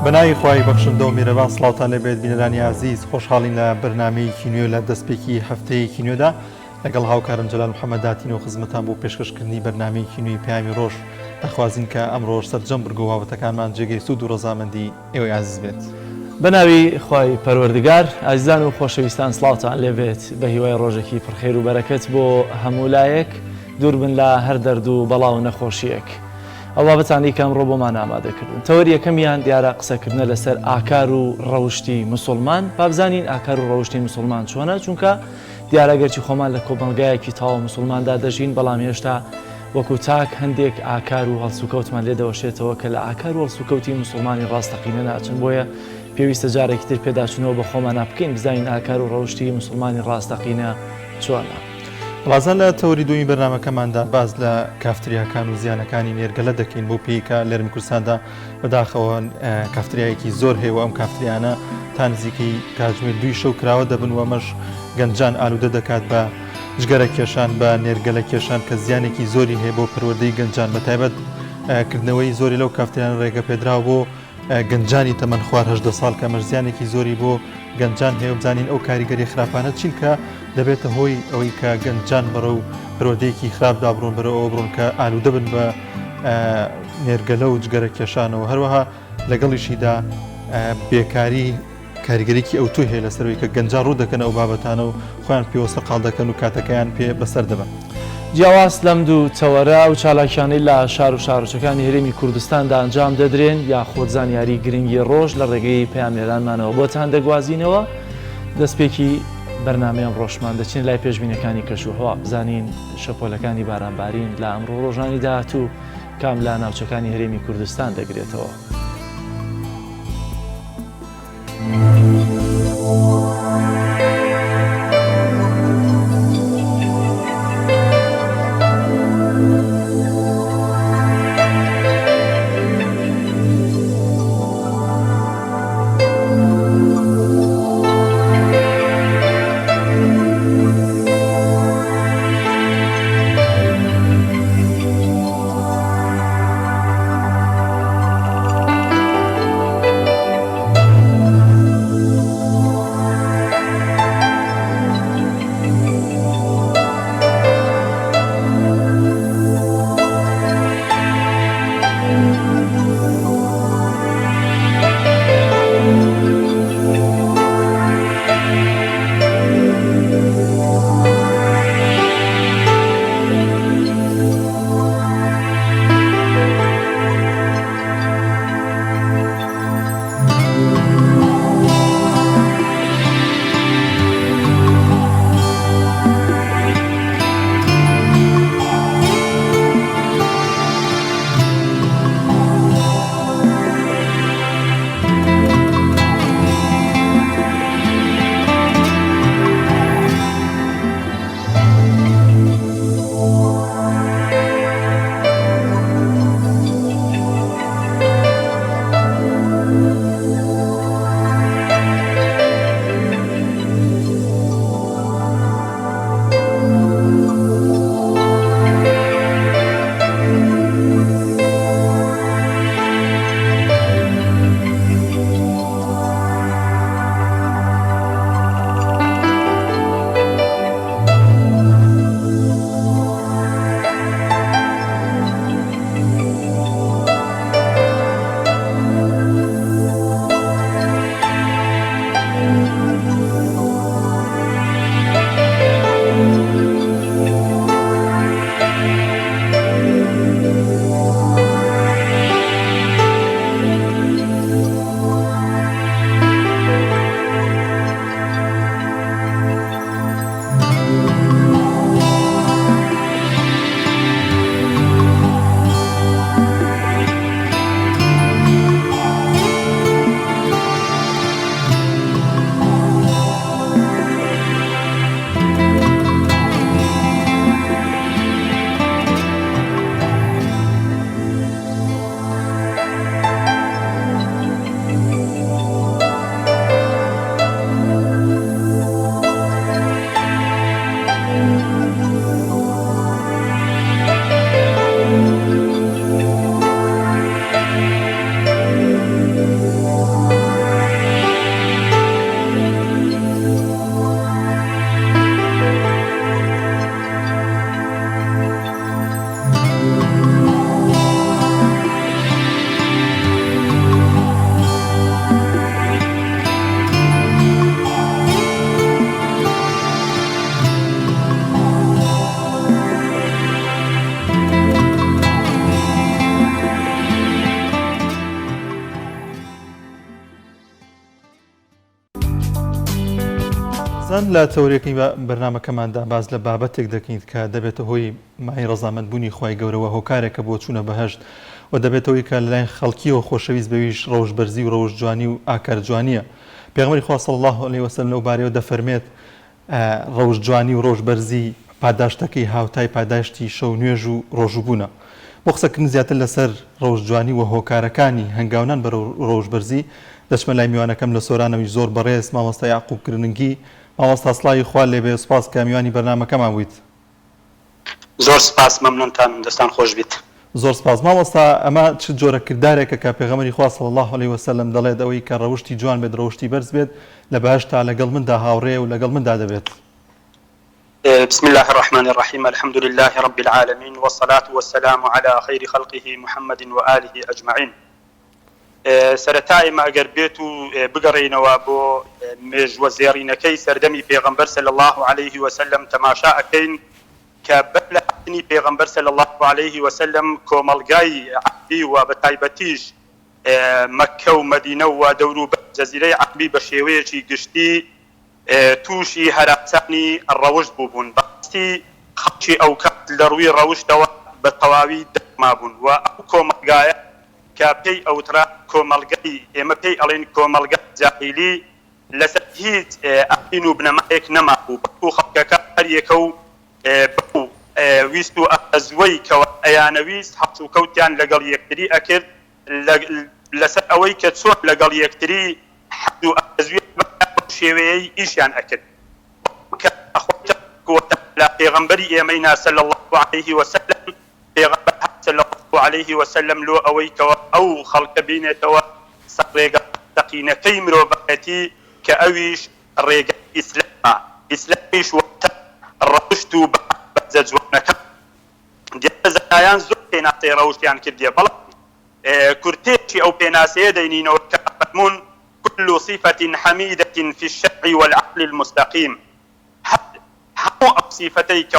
بەناوی خوای بەخشندە و میرەبان سڵاوتان لەبێت بینەرانی عزیز، خۆشحاڵین لە بەرنامەیەکی نوێ لە دەستپێکی هەفتەیەکی نوێدا لەگەڵ هاوکارم جەلال محەممەداتینەوە خزمەتان بۆ پێشکەشکردنی بەرنامەیەکی نوێی پەیامی ڕۆژ دەخوازین کە ئەمڕۆژ سەرجەم بگۆ وابەتەکانمان جێگەی سوود و ڕەزامەندی ئێوەی عزیز بێت. بەناوی خوای پەروەردگار، ئازیزان و خۆشەویستان سڵاوتان لێبێت بە هیوای ڕۆژێکی پڕخێر و بەرەکەت بۆ هەموو لایەک دوور بن لە هەر دەرد و بەڵاو نەخۆشیەک. ئەو بابەتانی کەم ڕۆ بۆمان ئامادەکردن. تەوەری یەکەمیان دیارە قسەکردنە لەسەر ئاکار و ڕەوشتی مسلمان. بابزانین ئاکار و ڕەوشتی مسلمان چۆنە، چونکە دیارەگەرچی خۆمان لە کۆمەلگایەکی تاوە مسلماندا دەژین، بەڵام هێشتا وەکو تاک هەندێک ئاکار و هەڵسوکەوتمان لێ دەوەشێتەوە کە لە ئاکار و هەڵسوکەوتی مسلمانی ڕاستەقینە ناچن. بۆیە پێویستە جارێکی تر پێداچنەوە بە خۆمان بکەین، بزانین ئاکار و ڕەوشتی مسلمانی ڕاستەقینە چۆنە. ڕازان لە تەوەری دومی بەرنامەکەماندا باز لە کافتریاکان و زیانەکانی نێرگەلە دەکەین بۆ پێیکە لێرە کوردستاندا بەداخەوە کافتریایەکی زۆر هەیە و ئەم کافتریانە تا نزیکەی کاتژمێر 2 شەو کراوە دەبن و ئەمەش گەنجان ئالوودە دەکات بە جگەرە کێشان بە نێرگەلە کێشان کە زیانێکی زۆری هەیە بۆ پەروەردەی گەنجان. بەتایبەت کردنەوەی زۆری لەو کافتریان ڕێگە پێدراوە بۆ گەنجانی تەمەن خوار 18 ساڵ کە مەرزیانێکی زۆری بۆ گەنجان هەیە. بزانین ئەو کاریگەری خراپانە چین کە دەبێتە هۆی ئەوەی کە گەنجان بەرە و پرۆدەیەکی خراپدا بڕۆن بەرەوە بڕۆن کە ئالوودە بن بە نێرگەلە و جگەرە کێشانەوە. هەروەها لەگەڵیشیدا بێکاری کاریگەریکی ئەوتوی هەیە لەسەرەوەی کە گەنجان ڕوو دەکەن ئەو بابەتانە و خۆیان پێوە سەرقاڵ دەکەن و کاتەکەیان پێ بەسەر دەبن. جیاواز لەم دوو چەوەرە و چالاکیانەی لە شار و شارۆچەکانی هەرێمی کوردستاندا ئەنجام دەدرێن یاخۆ زانیاری گرنگی ڕۆژ لە ڕێگەی پەیامێرانمانەوە بۆتان دەگوازینەوە. دەستپێکی بەرنامەیەم ڕۆژمان دەچین لای پێشبینەکانی کەشوهەوا، بزانین شەپۆلەکانی بارانبارین لە ئەمڕۆ ڕۆژانی داهاتوو کام لە ناوچەکانی هەرێمی کوردستان دەگرێتەوە. زان لا تەورێکی بەرنامەکەماندا باز لە بابەتێک دەکەین کە دەبێتە هۆی مای ڕەزامەندبوونی خوای گەورەوە هۆکارێکە بۆ چوونە بەهەشت و دەبێتەوەی کە لەلایەن خەڵکیەوە خۆشەویست بەویش ڕەوش بەرزی و ڕەوش جوانی و ئاکار جوانیە. پێغەمبەری خوا صلی الله علیه وسلم لەو بارەیەوە دەفەرمێت ڕەوش جوانی و ڕەوش بەرزی پاداشتەکەی هاوتای پاداشتی شەو نوێژ و ڕۆژوبوونە. بۆ قسەکردن زیاتر لەسەر ڕەوش جوانی و هۆکارەکانی هەنگاونان بە ڕەوش بەرزی دەچمە لای میوانەکەم لە سۆرانەوەی زۆر بەڕێز مامۆستا یعقوب کرنگی. مامۆستا سڵاوی خوا لێبێ، سوپاس کە میوانی بەرنامەکەمان بوویت. زۆر سپاس، مەمنونتان، دەستان خۆش بیت. زۆر سپاس مامۆستا. ئەمە چ جۆرە کردارێکە کە پێغەمبەری خوا صلی الله علیه وسلم دەڵێت ئەوەی کە ڕەوشتی جوان بێت، ڕەوشتی بەرز بێت، لە بەهەشتا لەگەڵ مندا هاوڕێ و لەگەڵ مندا دەبێت. بسم الله الرحمن الرحيم، الحمد لله رب العالمين، والصلاة والسلام على خير خلقه محمد وآله أجمعين. سەرەتای ئەگەر بێت و بگەڕێینەوە بۆ مێژوە زێڕینەکەی سەردەمی پێغەمبەر صلی الله عليه وسلم تەماشا ئەکەین کە بەر لە هاتنی پێغەمبەر صلی الله عليه وسلم کۆمەڵگای عەربی و بە تایبەتیش مەککە و مەدینە و دەوروبەر جەزیرەی عەربی بە شێوەیەکی گشتی تووشی هەراسانی ڕەوشت بوون. بەڕاستی خەڵکی ئەو کات لە ڕووی ڕەوشتەوە بە تەواوی دەرما بوون و ئەو کۆمەلگایە کە پێی ئەوترا کۆمەلگای ئێمە پێی ئەڵێن کۆمەلگای جاهیلی لەسەر هیچ ئەقین و بنەمایەک نەمابوو. بەڵکو خەڵکەکە هەر یەکە و بەو ویست و ئەزوەی کەوە ئەیانەویست هەڵس و کەوتیان لەگەڵ یەکتری ئەکرد لەسەر ئەوەی کە چۆن لەگەڵ یەکتری حەد و ئەزوێ شێوەیەی ئیشیان ئەکرد. لە پێغەمبەری ئێمەینا صلی الله عليه وسلم پێغەمبەر صلی الله عليه وسلم لۆ ئەوەی کەوە ئەو خەڵکە بینێتەوە ڕێگە تەقینەکەی مرۆڤەتی کە ئەویش ڕێگە ئیسلامە. ئیسلامیش وەتە ڕەوشت و بەرزە جوانەکە. دیارە زانایان زۆر پێناسەی ڕەوشتیان کردیە، بەڵام کورتێکی ئەو پێناسەیە دەینینەوە کە فەرموون كل صفة حميدة في الشرع والعقل المستقيم. همو أو صفتيك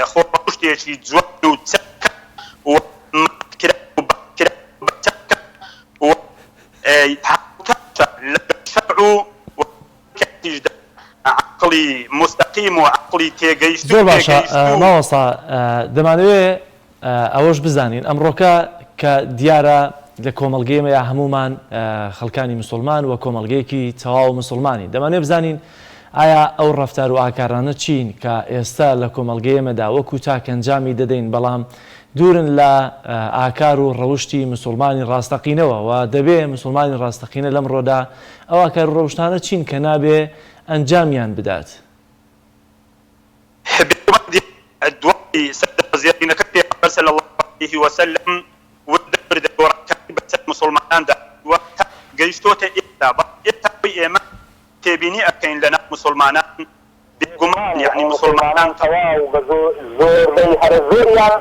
خورشتي جوان وتسكة ومكرة وبكرة وبتكة وحكاة للشرع وكتجد عقلي مستقيم وعقلي تيجيشتو. زۆر باشە ماوەستا، دەمانەوێ ئەوەش بزانین ئەمڕۆکە کە دیارە لە کۆمەڵگەیەمە یا هەمومان خەڵکانی مسلمان و کۆمەڵگەیەکی تەواو مسلمانی دەمانێت بزانین ئایا ئەو ڕەفتار و ئاکارانە چین کە ئێستا لە کۆمەڵگەیەمەدا وەکو تاکە ئەنجامی دەدەین، بەڵام دوورن لە ئاکار و ڕەوشتی مسلمانی ڕاستەقینەوە و دەبێ مسلمانی ڕاستەقینە لەمڕۆدا ئەو ئاکار و ڕەوشتانە چین کە نابێ ئەنجامیان بدات. دوای سەردەمەزیێڕینەکە پێغەمبەر صلی الله عليه وسلم ودەبر دەوڕەکانی بەسەر مسلماناندا گەیشتۆتە ئێستا. ئێستا ئێمە تێبینی ئەکەین لەناو مسلمانان بێگومان یعنی مسلمانان تەواو بە زۆربەی هەرە زۆریان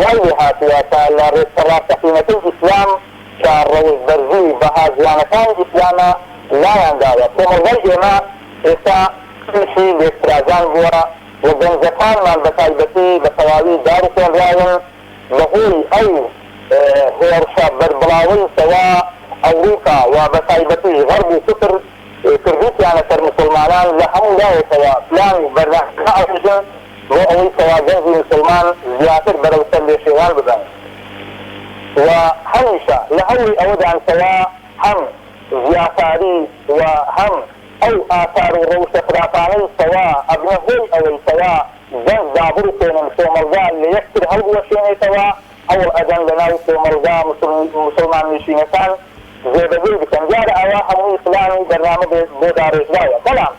وای هاتووە تا لە ڕێگە ڕاستەقینەکەی ئیسلام کە ڕەوشبەرزی بەهازیانەکانی ئیسلامە لایانداوە. کۆمەڵگەی ئێمە ئێستا تووشی لێکترازان بووە و گەنجەکانمان بە تایبەتی بە تەواوی داڕوخێنراون بەهۆی ئەو هێرشە بەربڵاوەی سەوا ئەوروپا و بە تایبەتی غەرب و کوفر کردویانە سەر مسلمانان لە هەموو لایەکەوە پلان بەردەستکە ئەوژن بۆ ئەوەی سەوا گەنجی مسلمان زیاتر بەرەو سەر لێشێوان بدەن و هەمیشە لە هەوڵی ئەوەدان سەوا هەم زیاتاری و هەم ئەو ئاثار و ڕەوشە خراپانەی سەوا ئەبنە هۆی ئەوەی سەوا گەنج دابڕوخێنن کۆمەڵگا لە یەکتر هەڵبوەشێنێتەوە ئەوڵ ئەدەن لەناو کۆمەڵگا مسلمان نشینەکان زێبەگوی بکەن. دیارە ئەوە هەمووی فلانی بەرنامە بۆ داڕێژراوە، بەڵام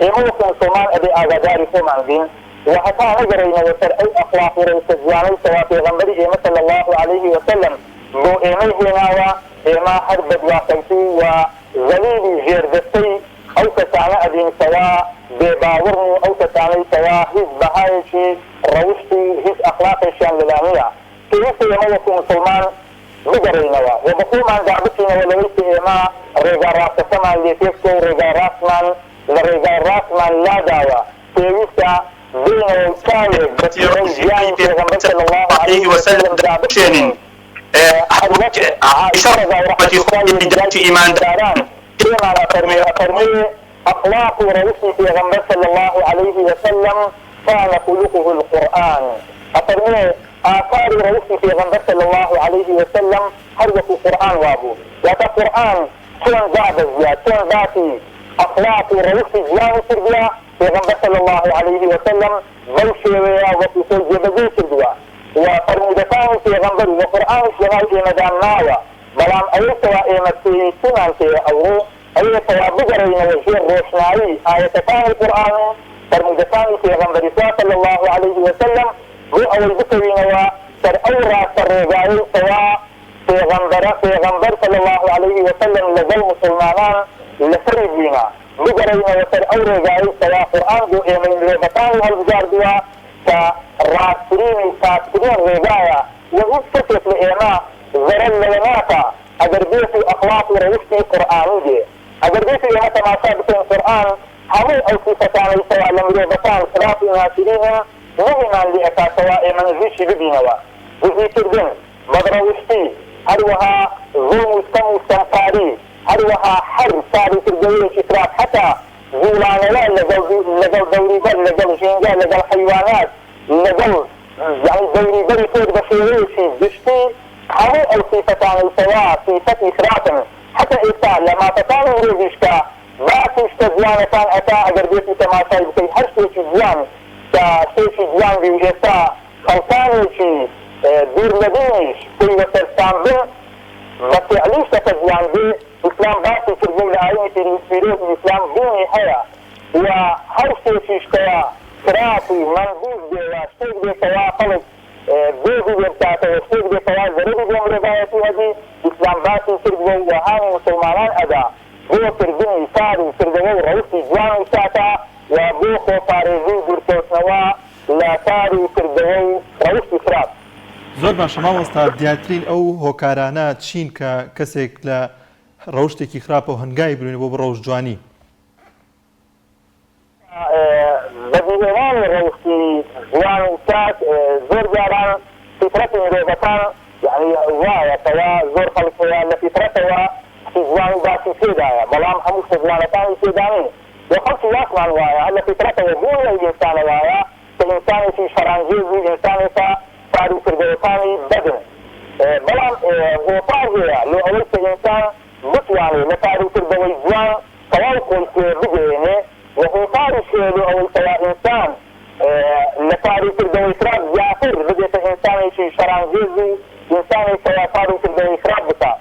ئێمە وەکو مسلمان ئەبێ ئاگاداری خۆمان بین و هەتا نەگەڕێینەوە سەر ئەو ئەخلاقی ڕێوشە جوانەی سەوا پێغەمبەری ئێمە صلی الله عليه وسلم بۆ ئێمەی هێناوە. ئێمە هەر بەدواکەوتی و زەلیلی ژێردەستەی ئەو کەسانە ئەبین سەوا بێباوەڕن و ئەو کەسانەی سەوا هیچ بەهایەکی ڕەوشتی هیچ ئەخلاقێکیان لەلا نییە. پێویستە ئێمە وەکو مسلمان بگەڕێینەوە و بە خۆمان دابچینەوە لەوەی کە ئێمە ڕێگا ڕاستەکەمان لێ پێکەوە و ڕێگا ڕاستمان لە ڕێگا ڕاستمان لاداوە. پێویستە بینەوە چاوێک بە تێڕەی ژیانی پێغەمبەر صلی الله عليه وسلم دابچێنین. عائشە ڕەضی الله عنها ئیمانداران پێمانە فەرموویە أخلاق رئيسي في غنبر صلى الله عليه وسلم كان خلقه القرآن. أفرمي آثار رئيسي في غنبر صلى الله عليه وسلم حرق القرآن وابو ياتا القرآن شون بعد الزياد شون ذاتي أخلاق رئيسي جلان سرديا في غنبر صلى الله عليه وسلم بلشوية وفي جبجي سرديا وفرمودتان في غنبر وقرآن شنال مدام ناوى بلام أيسوا إيمتي سنان في أورو أيسوا بجرين وجير روشنائي آيتتان القرآن فرمودتان في غنبر صلى الله عليه وسلم هو أول بكرين وسر أورا سر رجالي سواء في غنبر صلى الله عليه وسلم لجل مسلمان لسر الدينا بجرين وسر أورا رجالي سواء قرآن جو إيمين ربطان والبجار دوا كراسرين كاسرين رجايا وإستفت لإيماء زرن لناتا أجر بيتي أخلاق رئيسي قرآن دي أجر بيتي إيماء ما شابت القرآن حمو أو صفتان سواء لم ربطان صراط ناسرين مهما لأتا سواء من زيش ببينوا وزي تردن بدروشتي هروها ظلم استمقاري هروها حر ساري تردوية شكرات حتى زولانا لجل دوري بل لجل جنجا لجل حيوانات لجل يعني دوري بل فوق بشيريشي دشتي حمو أو صفتان سواء صفة إسراتا حتى إسا لما تتاني ريزيشتا باتي اشتزيانا كان أتا أجر بيتي تماشاي بكي حرشي تزيان كشيء جان بيجتا خلطاني شيء دير مدينش كل وسرسان به بس عليش تكذيان به إسلام باسي كربو لآيني في فيروز الإسلام ديني حيا وهر شيء اشتيا كراتي منبوز بي وشيك بي سوا قلق بيزي بيبتاته وشيك بي سوا زريبي بيوم ربايتي هذه إسلام باسي كربو وهاني مسلمانان أدا بو كربيني ساري كربو رئيسي جواني ساتا وبو خوفاريزي برتوتنوا لا ساري كردوي رئيس إسراف زۆر باشە مامۆستا دیارترین ئەو هۆکارانە چین کە کەسێک لە ڕەوشتێکی خراپە و هەنگای بروێنێ بۆ ڕەوش جوانی بەدیهێنانی ڕەوشی جوان و چاک زۆر جاران فیترەتی مرۆڤەکان یعنی وایە کەوا زۆر خەڵک هەیە لە فیترەتەوە جوان و باسی پێدایە بەڵام هەموو شتە جوانەکانی پێدانین وخلق يسمع الوايا هلا فكرته يقول الانسان الوايا الانسان في شرانجيز الانسان فارو كردوساني بدن بلام هو طاغية لو أولت الانسان مطياني لفارو كردوي جوان توقل في بجيني وهو طارش لو أولت الانسان لفارو كردوي خراب جافر بديت الانسان في شرانجيز الانسان فارو كردوي خراب بتا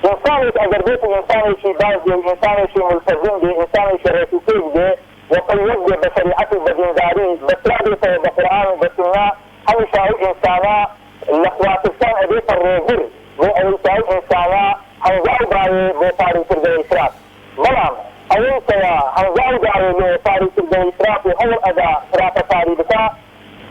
إنسان أجر بيت إنسان شيء باز إنسان شيء ملتزم به إنسان شيء رسول به وقيد بشريعته بدينداري بسرعة بالقرآن وبالسنة هم شاهد إنسانا الأخوات الإنسان أبيت الرجل أو شاهد إنسانا هنزاو باي بطاري كردوي إسراف بلام أول سيا هنزاو باي بطاري كردوي إسراف وهو أداء إسراف طاري بتا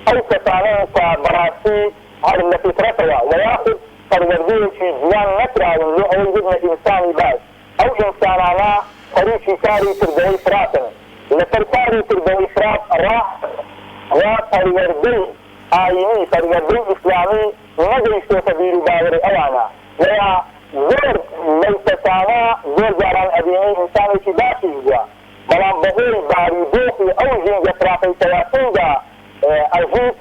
أو كتانا كبراسي هذا التي ترتوى ويأخذ فالوردين في جوان نكرا ولو أول جبنة إنساني باش أو إنسانانا طريقي كاري تردوي إسرافا لتركاري تردوي إسراف راح وفالوردين آيني فالوردين إسلامي نجري سوفبيرو باوري أوانا ويا زور ليتسانا زور جاران أبيني إنساني في باشي جوا بلان بغير باري دوخي أو جنجة فرافي تواسيدا أجيب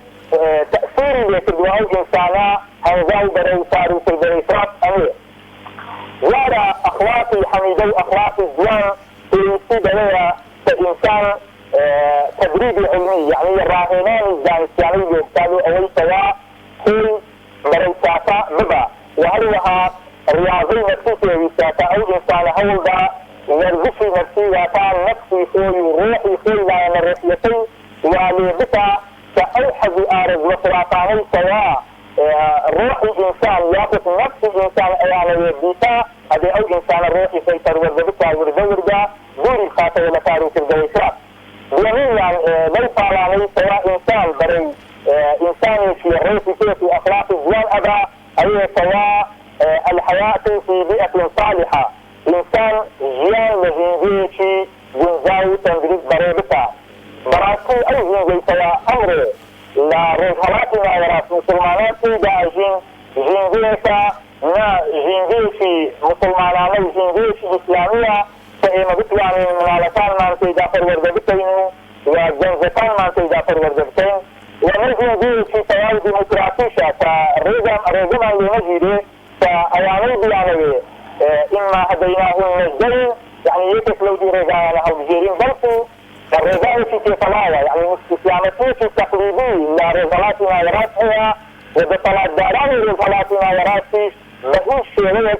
تأثيري لتردوي إنسانا هنزاو بري صاروا في بري إسراف أمير ولا أخلاقي حميدي أخلاقي الزوان في سيدة كإنسان تدريبي علمي يعني الراهنان الزانسياني يبتالوا أول سواء كل بري ساتا ببا وهلوها رياضي نفسي ويساتا أو إنسان هول دا يرزشي نفسي واتان نفسي خوي وروحي خوي لا ينرسيتي والي بتا كأوحظ آرز وصراطاني سواء روح الإنسان يأخذ نفس الإنسان أيانا يبديتا هذا أو إنسان الروح يسيطر وردبتا وردوردا دوري خاطر لكارو كردوي إسراف جميعا لو طالعني سواء إنسان بري إنسان في الروح في أخلاق الزوان أبا أي سواء الحياة في بيئة صالحة إنسان جيان لجنجيشي جنزاو تندريب بري بتا براسي أي جنجي سواء أمره لا رجالاتنا وراس مسلماناتي داجين جنجيشا نا جنجيشي مسلماناني جنجيشي إسلامية إما بتواني منالتان ما نتيجة فرورد بتينو وجنزتان ما نتيجة فرورد بتين ونرجو دي في تواجد ديمقراطيشة كريزم اللي نجري كأواني بيانوي إما هديناه النجدين يعني يكف لو دي رجاء لها الجيرين بلسو الرجاء في تطلاوة يعني استسلامتي في التقليدي لا رجالاتنا يراسها وبطلات داران رجالاتنا يراسي مهوش شيء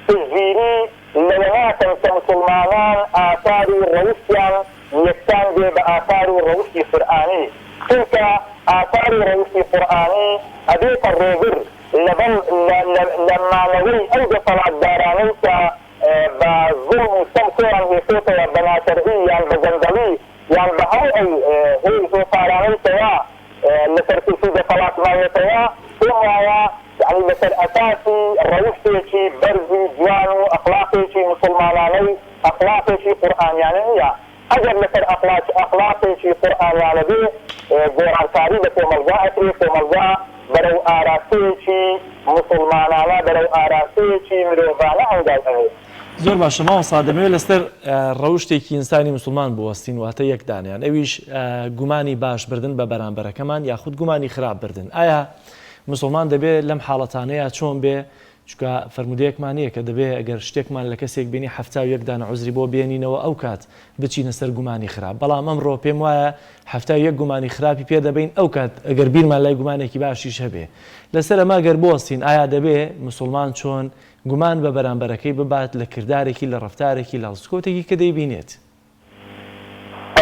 تجيري لونات كمسلمان آثار الروسيان يكتان بآثار الروسي القرآني تلك آثار الروسي القرآني أبيت الرجل لما نوي أوجه طلعت داراني بظلم سمكورا هي صوتها بناشرعي يعني بجندلي يعني بهاي هي صوتاراني سواء لترتيسي بطلعت ما يتوا ثم يعني مثل أساسي روسي برزي جوانو أخلاقي مسلماناني أخلاقي قرآن يعني هي أجر مثل أخلاقي قرآن يعني دي جوران تاريخ وملجأ أتريك وملجأ برو آراسي مسلمانانا برو آراسي مروفانا عندها زۆر باشە ماوەسا دەمەوێت لەسەر ڕەوشتێکی ئینسانی مسلمان بوەستین واتە یەکدانیان ئەویش گومانی باش بردن بە بەرامبەرەکەمان یاخود گومانی خراپ بردن ئایا مسلمان دەبێت لەم حاڵەتانەیە چۆن بێ چکە فەرمودەیەکمانەیە کە دەبێت ئەگەر شتێکمان لە کەسێک بینی هەفتە و یەکدانە عوزری بۆ بێنینەوە ئەو کات بچینە سەر گومانی خراپ بەڵام ئەمڕۆ پێم وایە هەفتە یەک گومانی خراپی پێ دەبین ئەو کات ئەگەر بیرمان لای گومانێکی باشیش هەبێ لەسەر ئەمە گەر بوەستین ئایا دەبێت مسلمان چۆن گومان بە بەرامبەرەکەی ببات لە کردارێکی لە ڕەفتارێکی لە هەڵسکۆتێکی کە دەیبینێت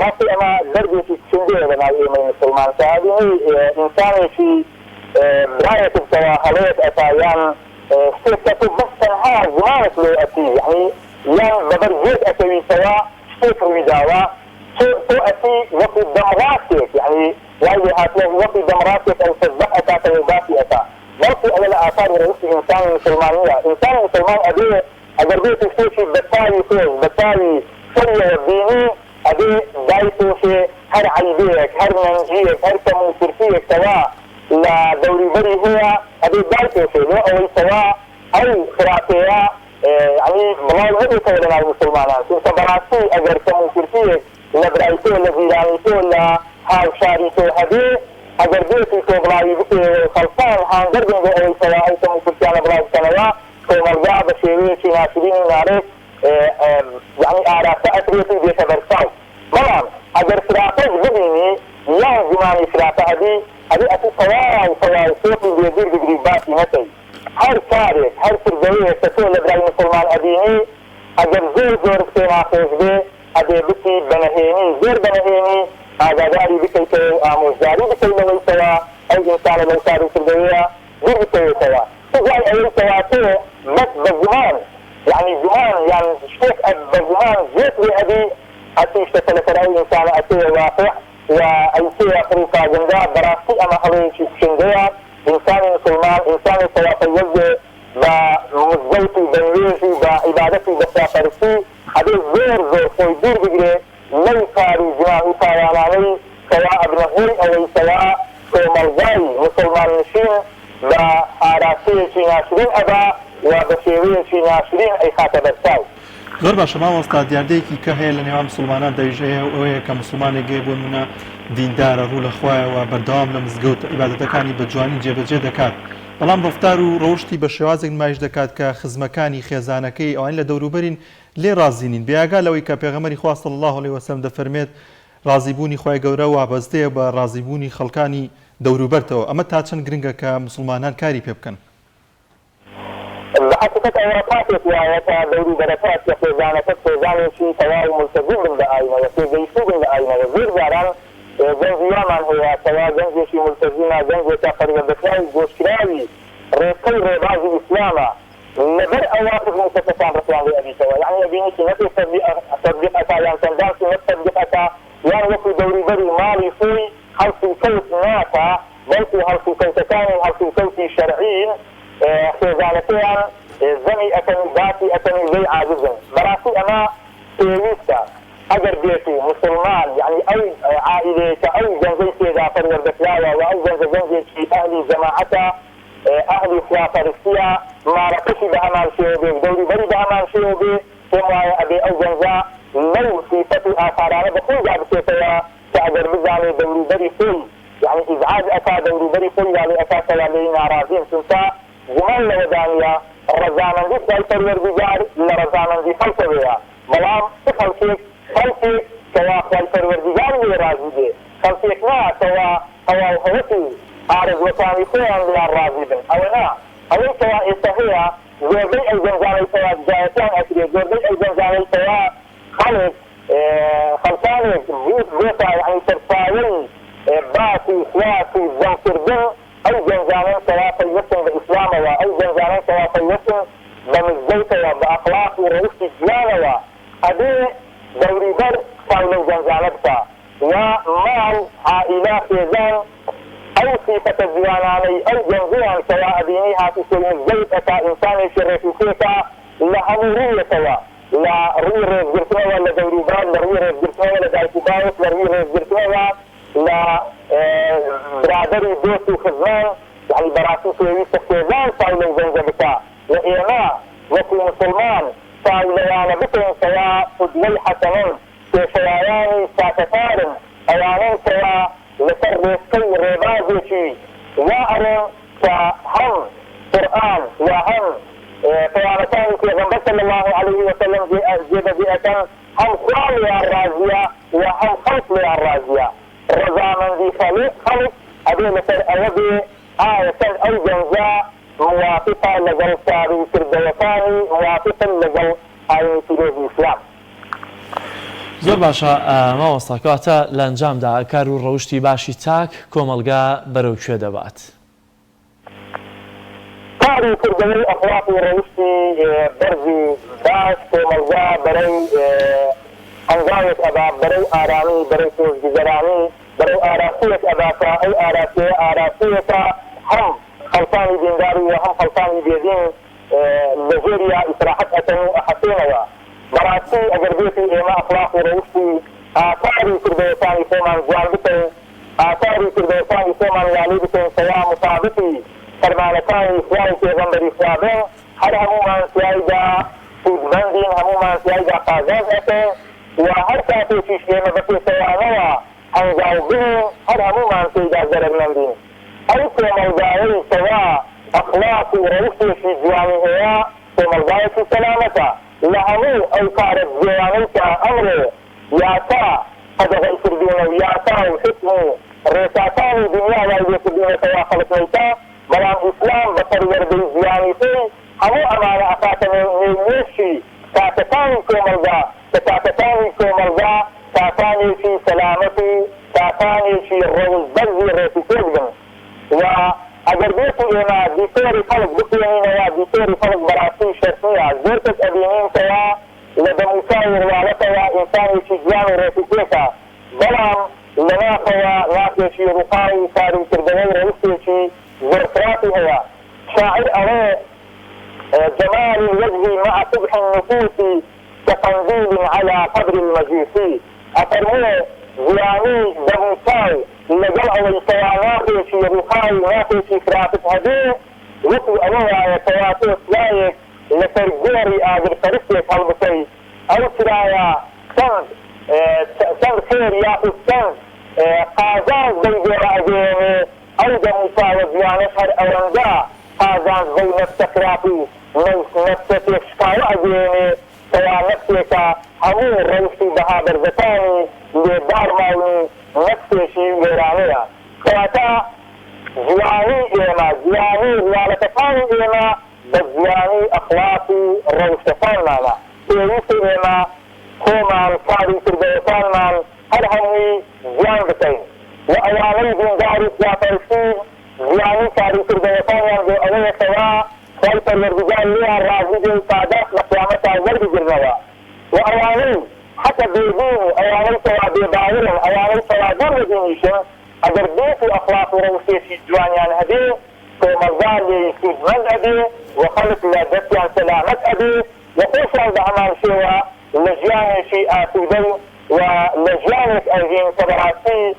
ڕاستی ئەمە دەردێکی چندێ بە ناوی ئێمەی مسلمان کابینی ئینسانێکی برایەتەوە هەڵەیەک ئەتایان شتێکەکە بەس تەنها زمانت لێ ئەتی یعنی یان بەبەر جێت ئەکەویتەوە شتێک ڕوویداوە تۆ ئەتی وەکو دەمڕاستێک یعنی وای لێ هاتووە وەکو دەمڕاستێک ئەو سەزدەق ئەکاتەوە باسی ئەتا بلکه على آثار رئيس الإنسان المسلمانية إنسان المسلمان أبيه أجر بيت الشيء بتالي فوز بتالي سرية الديني أبيه دايتو شيء هر عيبيك هر منجيك هر كموسرفيك سواء لا دوري بري هو أبيه دايتو شيء لو أول سواء أي خرافية يعني بلال هدي كولنا المسلمان كنت براسي أجر كموسرفيك لبرايتو لزيرانيتو لا هاو شاريتو هديه اگر بیتی تو بلایی بکی خلفان هنگر بینده ای سوائی تمو کتیان بلایی کنوا تو مرجع بشیوی چی ناشرین نارک یعنی آراسته اتریتی بیشه برساو بلان اگر سراتش ببینی یان زمانی سراته ادی اتی سوائی سوپی بیدیر بگری باسی نتی هر کارک هر سرزوی ستو لبرای مسلمان ادینی اگر زور سینا خوش بی ادی بکی بنهینی زور بنهینی آزاداری بکی تو آموزداری بکی لوی سوا ای انسان لو کاری کردویه دیر بکی سوا تجای ای سوا تو بس بزمان يعني زمان يعني شيخ بزمان زيت لأبي أتيش تتلفر أي إنسان أتيه واقع وأيتيه أخريقا جندا براسي أما حليش شندية إنسان مسلمان إنسان سواء يوجه بمزيتي بنويشي بعبادتي بسافرسي هذا زور خويدير بجري لن كاري جماعي طاياناني سواء ابن أو سواء ملغاي مسلمان نشين بآراسي ناشرين أبا وبشيوين ناشرين أي خاتة برساو زۆر باشە مامۆستا دیاردەیەکی کە هەیە لە نێوان مسلمانان دەیژەیە ئەوەیە کە مسلمانێک بۆ منە دیندارە ڕوو لە خوایەوە بەردەوام لە مزگەوت عیبادەتەکانی بە جوانی جێبەجێ دەکات بەڵام ڕفتار و ڕەوشتی بە شێوازێک نمایش دەکات کە خزمەکانی خێزانەکەی ئەوان لە دەوروبەرین لێ ڕازینین بێئاگا لەوەی کە پێغەمبەری خوا صلی الله علیه وسلم دەفەرمێت ڕازیبوونی خوای گەورە وابەستەیە بە ڕازیبوونی خەڵکانی دەوروبەرتەوە ئەمە تا چەند گرنگە کە مسلمانان کاری پێ بکەن حقيقة أوراقات وآياتها دوري بركات يخزانة خزانة شيء تواعي ملتزم بالآينة وفي بيسوق بالآينة وزير جاران جنزيا من هو تواعي جنزي شيء ملتزمة جنزي تقريبا بسرعي جوشكراوي ريقي ريبازي إسلاما نبر أواقف مستفسان رسولان لأبي سوا يعني أبيني كي نفي تطبيق أتا يعني تندان كي نفي تطبيق أتا يعني وفي دوري بري مالي فوي حلسي كوت ناتا بلتي حلسي كوتكاني حلسي كوتي شرعين خزانتيان زمي أكني ذاتي أكني زي عاجزا براسي أنا تيويستا أجر بيتي مسلمان يعني أي عائلة أي جنزي سيدا فرور بكلاوة وأي جنزي في أهل جماعته أهل فلافرسية ما رقشي بأمان شيوبي دوري بري بأمان شيوبي ثم أبي أو جنزاء لو صفة آثارنا بكل جاب سيتوا كأجر بزاني دوري بري فل يعني إزعاج أكا دوري بري فل يعني أكا سلالين نارازين سنتا جمال لودانيا رزانا دي سالتر وردجار لرزانا دي فلسوية بلام خلصيك سوا سالتر وردجار لرازي دي خلصيك نا سوا هوتي عارض وطاني فيان لرازي بن أولا أولا سوا إستهيا زوردي أي جنزاني سوا جايتان أكري زوردي أي جنزاني سوا خلص خلصاني زيتا يعني ترفاين باسي سياسي زنكردن أي جنزاني سوا فيوسن بإسلام أي جنزاني سوا فيوسن بمزيتا بأخلاق ورئيس جيانا أدي دوري بر فايلو جنزانبتا يا مال عائلة فيزان أو صفة الزياناني أو جنزيان سواء دينيها في سلم الزيت أتا إنساني شريكي فيكا لأمورية سواء لا روير جرتوا ولا دوري بر لا روير جرتوا ولا دايكو بايس لا روير جرتوا لا برادري دوستي خزان يعني براسي سويس فيزان فايلو جنزبتا لإيما وكي مسلمان فايلوانا بكين سواء فدلي حسنين في شياياني ساكتارن أيانين سواء لسر ريسكي ريبازيشي وأرن كهم قرآن وهم قيامتان في غنبة صلى الله عليه وسلم جيدة بيئة هم خالي الرازية وهم خلص الرازية رزاما دي خلق أبي لسر أيدي آية أي جنزاء موافقة لجل ساري كردوتاني موافقة لجل آية الإسلام زۆر باشە ماوەستا کەواتە لە ئەنجامدا کار و ڕەوشتی باشی چاک کۆمەلگا بەرەو کوێ دەبات؟ کاری کردنەوەی ئەخلاقی ڕەوشتی بەرزی باش کۆمەلگا بەرەی ئەنجامێک ئەبا بەرەی ئارامی بەرەی خۆشگوزەرانی بەرەی ئاراسیەک ئەباتە ئەو ئاراسیەکە هەم خەڵکانی دینداری و هەم خەڵکانی بێدین لە ژێریا ئیسراحەت ئەکەن و ئەحەسێنەوە براسي اگر بيتي ايما اخلاق ورئيسي آثاري كردوستاني سومان جوان بكين آثاري كردوستاني سومان يعني بكين سواء مطابقي فرمانكاني سياي پیغمبر اسلامين هر همومان سياي دا سودمندين همومان سياي دا قازاز اكين وهر ساتي شيش ايما بكي سواء نوا انجاوبين هر همومان سياي دا زرقنندين اي كومالغاوي سواء اخلاق ورئيسي في جواني هيا كومالغاوي في سلامتا لهمو أو كارت زيانيك أمره ياتا هذا يسردونه ياتا وحكمه رساتاني دنيا لا يسردونه سوا خلقنيتا بلان إسلام بطر يردي زيانيتي همو أمانة أساسا نيشي كاتتاني كوملغا كاتاني في سلامتي كاتاني في الروز بزي ريسي كردن اگر بیتی اینا دیتوری خلق بکنین یا دیتوری خلق براسی شرطیه زورتك ابینین کیا لدموسای روالتا یا انسانی چی جوان رفیقیتا بلام لناخوا ناکیشی رقای کاری کردنی رئیسیشی زرفراتی هیا شاعر اوه جمال الوجه مع صبح النفوس كقنديل على قبر المجوسي أفرموه زياني دموساي لجل أول سواناقي في رقاي ناقي في كرافة هديه وكي أنواع يتواتو سلايك لترجوري آجر فرسيك هالبسي أو سرايا سند خير ياخذ سند قازان زيجر أجيني أو دموسا وزياني هر أورنجا قازان زي نفسكرافي نفسك شكاو أجيني سوا نفسك همو رئيسي بها برزتاني لدار ماوني نفسي ويرانيا كواتا زياني إيما زياني ريالتفاني إيما بزياني أخلاقي روشتفان مانا إيوسي إيما كومان كاري كردوتان مان هر همي زيان بتين وأيامي دينداري سياترسي زياني كاري كردوتان يانجو أولي سوا خلق الرجال لها الرازي دي سادات لقيامتها ورد جرنوا وأيامي حتى بيدين أيامي سوا بيباورن أيامي سوا دور دينيشن اگر بيتي أخلاق روشي في جوانيان هدي كومزالي في من أبي وخلق لدتيان سلامت أبي وخوشان دعمان شوى لجياني في آسودي ولجيانك أجين كبراتي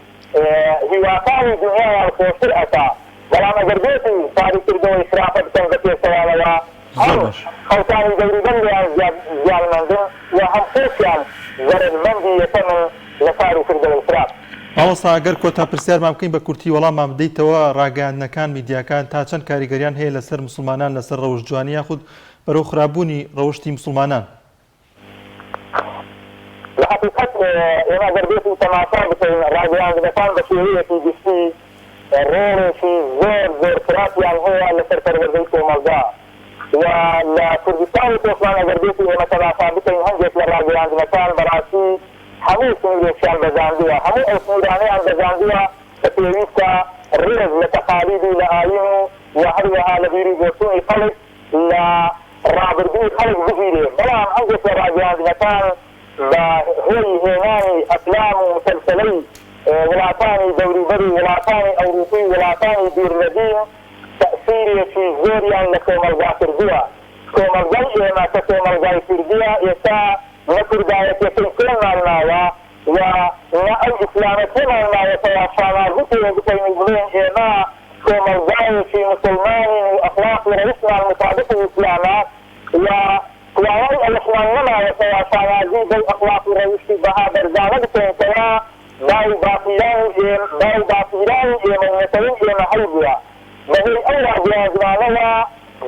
هواقاني دنيا الخوشر أتا بلان اگر بيتي صاري كردو إسرافة بتنغتي سوالوا خەڵکانی دەوروبەریان زیانمەندن و هەم خۆشیان زەرمەندی یەکەمن لە کار و کردەوەی خراپ. ئاوەستا ئەگەر کۆتا پرسیارمان بکەین بە کورتی وەڵاممان بدەیتەوە ڕاگەیاندنەکان میدیاکان تا چەند کاریگەریان هەیە لەسەر مسلمانان لەسەر ڕەوشت جوانی یاخود بەرەو خراپبوونی ڕەوشتی مسلمانان؟ لە حقیقەت ئێمە دەربێتی تەماشا بکەین ڕاگەیاندنەکان بە شێوەیەکی گشتی ڕۆڵێکی زۆر خراپیان هەیە لەسەر پەروەردەی کۆمەلگا و لە کوردستانی خۆشمان ئەگەر بێتی ئێمە تەماشا بکەین هەندێک لە ڕاگەیاندنەکان بەڕاستی هەموو سنوورێکیان بەزاندووە هەموو ئەو سنوورانەیان بەزاندووە کە پێویستە ڕێز لە تەقالید و لە ئاین و هەروەها لە بیری گۆچوونی خەڵک لە ڕابردووی خەڵک بگیرێ بەڵام هەندێک لە ڕاگەیاندنەکان بە هۆی هێنانی ئەفلام و مسلسلەی وڵاتانی دەوروبەری وڵاتانی ئەوروپی وڵاتانی دوورنەبین تەئسیرێکی زۆریان لە کۆمەلگا کردووە. کۆمەلگای ئێمە کە کۆمەلگای کوردیە ئێستا نە کوردایەتێکی پێمان ماوە و نە ئەو ئیسلامەتێمان ماوەتەوە شانازی پێ بکەین و بڵێن ئێمە کۆمەلگایەکی مسلمانین و ئەخلاق و ڕەوشمان مطابق ئیسلامە و کواوەی ئەوەشمان نەماوەتەوە شانازی بەو ئەخلاق و ڕەوشتی بەها بەرزانە بکەینەوە باو باپیرانی ئێمەتەوین ئێمە هەی بووە بەهێی ئەو ڕاگەیاندنانەوە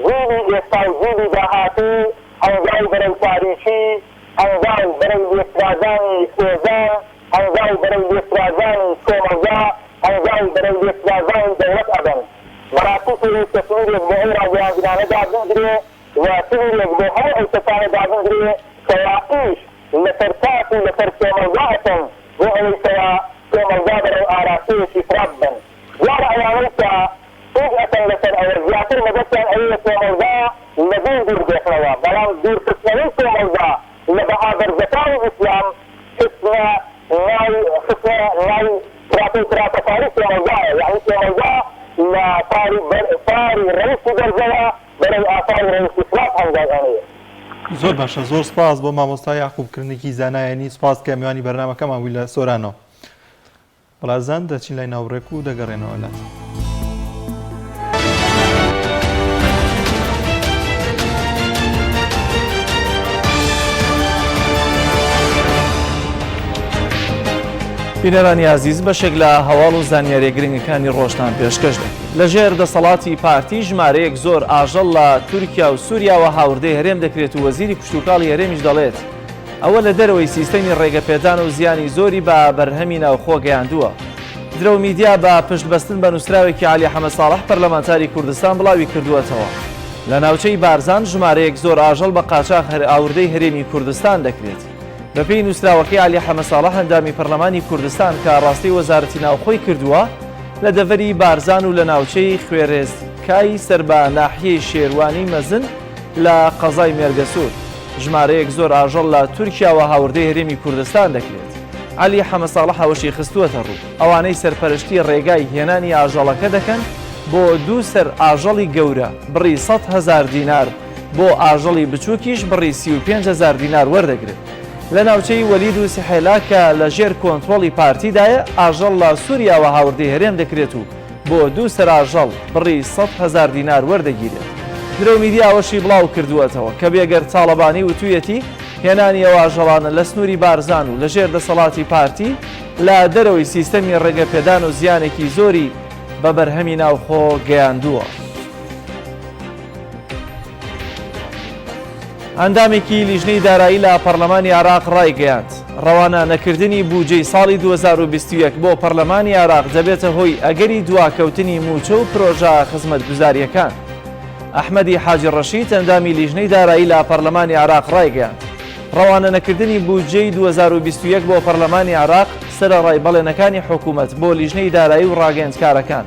زیری ئێستا و زیری داهاتوو هەنگاو بەرەو تاریکی هەنگاو بەرەو لێسرازانی خێزان هەنگاو بەرەو لێسرازانی کۆمەلگا هەنگاو بەرەو لێسرازانی دەوڵەت ئەبن بەڕاستی پێویستە سنوورێک بۆ ئەو ڕاگەیاندنانەدا بنگرێ و سنوورێک بۆ هەر ئەو کەسانەدا بنگرێ کە واقعیش لەسەر تاک و لەسەر کۆمەلگا ئەکەن بۆ ئەوەی کەوا کۆمەلگا بەرەو ئاراستەیەکی خراپ بن دیارە ئەوانەی کە هیچ ئەکەن لەسەر ئەوە زیاتر مەبەستیان ئەوەیە کۆمەلگا لە دوور بێتنەوە بەڵام دوورکردنەوەی کۆمەلگا لە بەها بەرزەکانی ئیسلام خستنە ناوی خراپەکاری کۆمەلگایە یعنی کۆمەلگا لە پاری ڕەوشتی بەرزەوە بەرەو ئافاری ڕەوشتی خراپ هەنگاوانەیە. زۆر باشە زۆر سپاس بۆ مامۆستا یاقوبکردنێکی زانایانی سپاس کە میوانی بەرنامەکەمان بووی لە سۆرانەوە. بەڵازان دەچین لای ناوڕێک و دەگەڕێنەوە لات. بینەرانی عزیز بەشێک لە هەواڵ و زانیاری گرنگەکانی ڕۆژتان پێشکەش دەکەین. لەژێر دەسەڵاتی پارتی ژمارەیەک زۆر ئاژەڵ لە تورکیا و سووریاوە هاوردەی هەرێم دەکرێت و وەزیری کشتوکاڵی هەرێمیش دەڵێت ئەوە لە دەرەوەی سیستەمی ڕێگەپێدان و زیانی زۆری بە بەرهەمی ناوخۆ گەیاندووە. درە و میدیا بە پشتبەستن بە نووسراوێکی عەلی حەمەد ساڵح پەرلەمانتاری کوردستان بڵاوی کردووەتەوە. لە ناوچەی بارزان ژمارەیەک زۆر ئاژەڵ بە قاچاق ئاوردەی هەرێمی کوردستان دەکرێت. بەپێی نووسراوەکەی عەلی حەمەد ساڵح هەندامی پەرلەمانی کوردستان کە ڕاستی وەزارەتی ناوخۆی کردووە لە دەڤەری بارزان و لە ناوچەی خوێرێزکای سەر بە ناحیەی شێروانی مەزن لە قەزای مێرگەسوور ژمارەیەک زۆر ئاژەڵ لە تورکیاوە هاوردەی هەرێمی کوردستان دەکرێت. عەلی حەمەد ساڵح هەوەشی خستووەتە ڕوو ئەوانەی سەرپەرشتی ڕێگای هێنانی ئاژەڵەکە دەکەن بۆ دوو سەر ئاژەڵی گەورە بڕی 100,000 دینار بۆ ئاژەڵی بچووکیش بڕی 35,000 دینار وەردەگرێت. لە ناوچەی وەلید و سیحێلا کە لە ژێر کۆنتڕۆڵی پارتیدایە ئاژەڵ لە سووریاوە هاوردەی هەرێم دەکرێت و بۆ دوو سەر ئاژەڵ بڕی 100,000 دینار وەردەگیرێت. درە و میدیاوەشی بڵاو کردووەتەوە کە بێگەر تاڵەبانی وتوویەتی هێنانی ئەو ئاژەڵانە لە سنووری بارزان و لە ژێر دەسەڵاتی پارتی لە دەرەوەی سیستەمی ڕێگەپێدان و زیانێکی زۆری بە بەرهەمی ناوخۆ گەیاندووە. ئەندامێکی لیژنەی دارایی لە پەرلەمانی عێراق ڕایگەیاند ڕەوانە نەکردنی بودجەی ساڵی 2021 بۆ پەرلەمانی عێراق دەبێتە هۆی ئەگەری دواکەوتنی موچە و پرۆژە خزمەتگوزاریەکان. ئەحمەدی حاجی ڕەشید ئەندامی لیژنەی دارایی لە پەرلەمانی عێراق ڕایگەیاند ڕەوانە نەکردنی بودجەی 2021 بۆ پەرلەمانی عێراق سەرەڕای بەڵێنەکانی حکوومەت بۆ لیژنەی دارایی و ڕاگەیەندکارەکان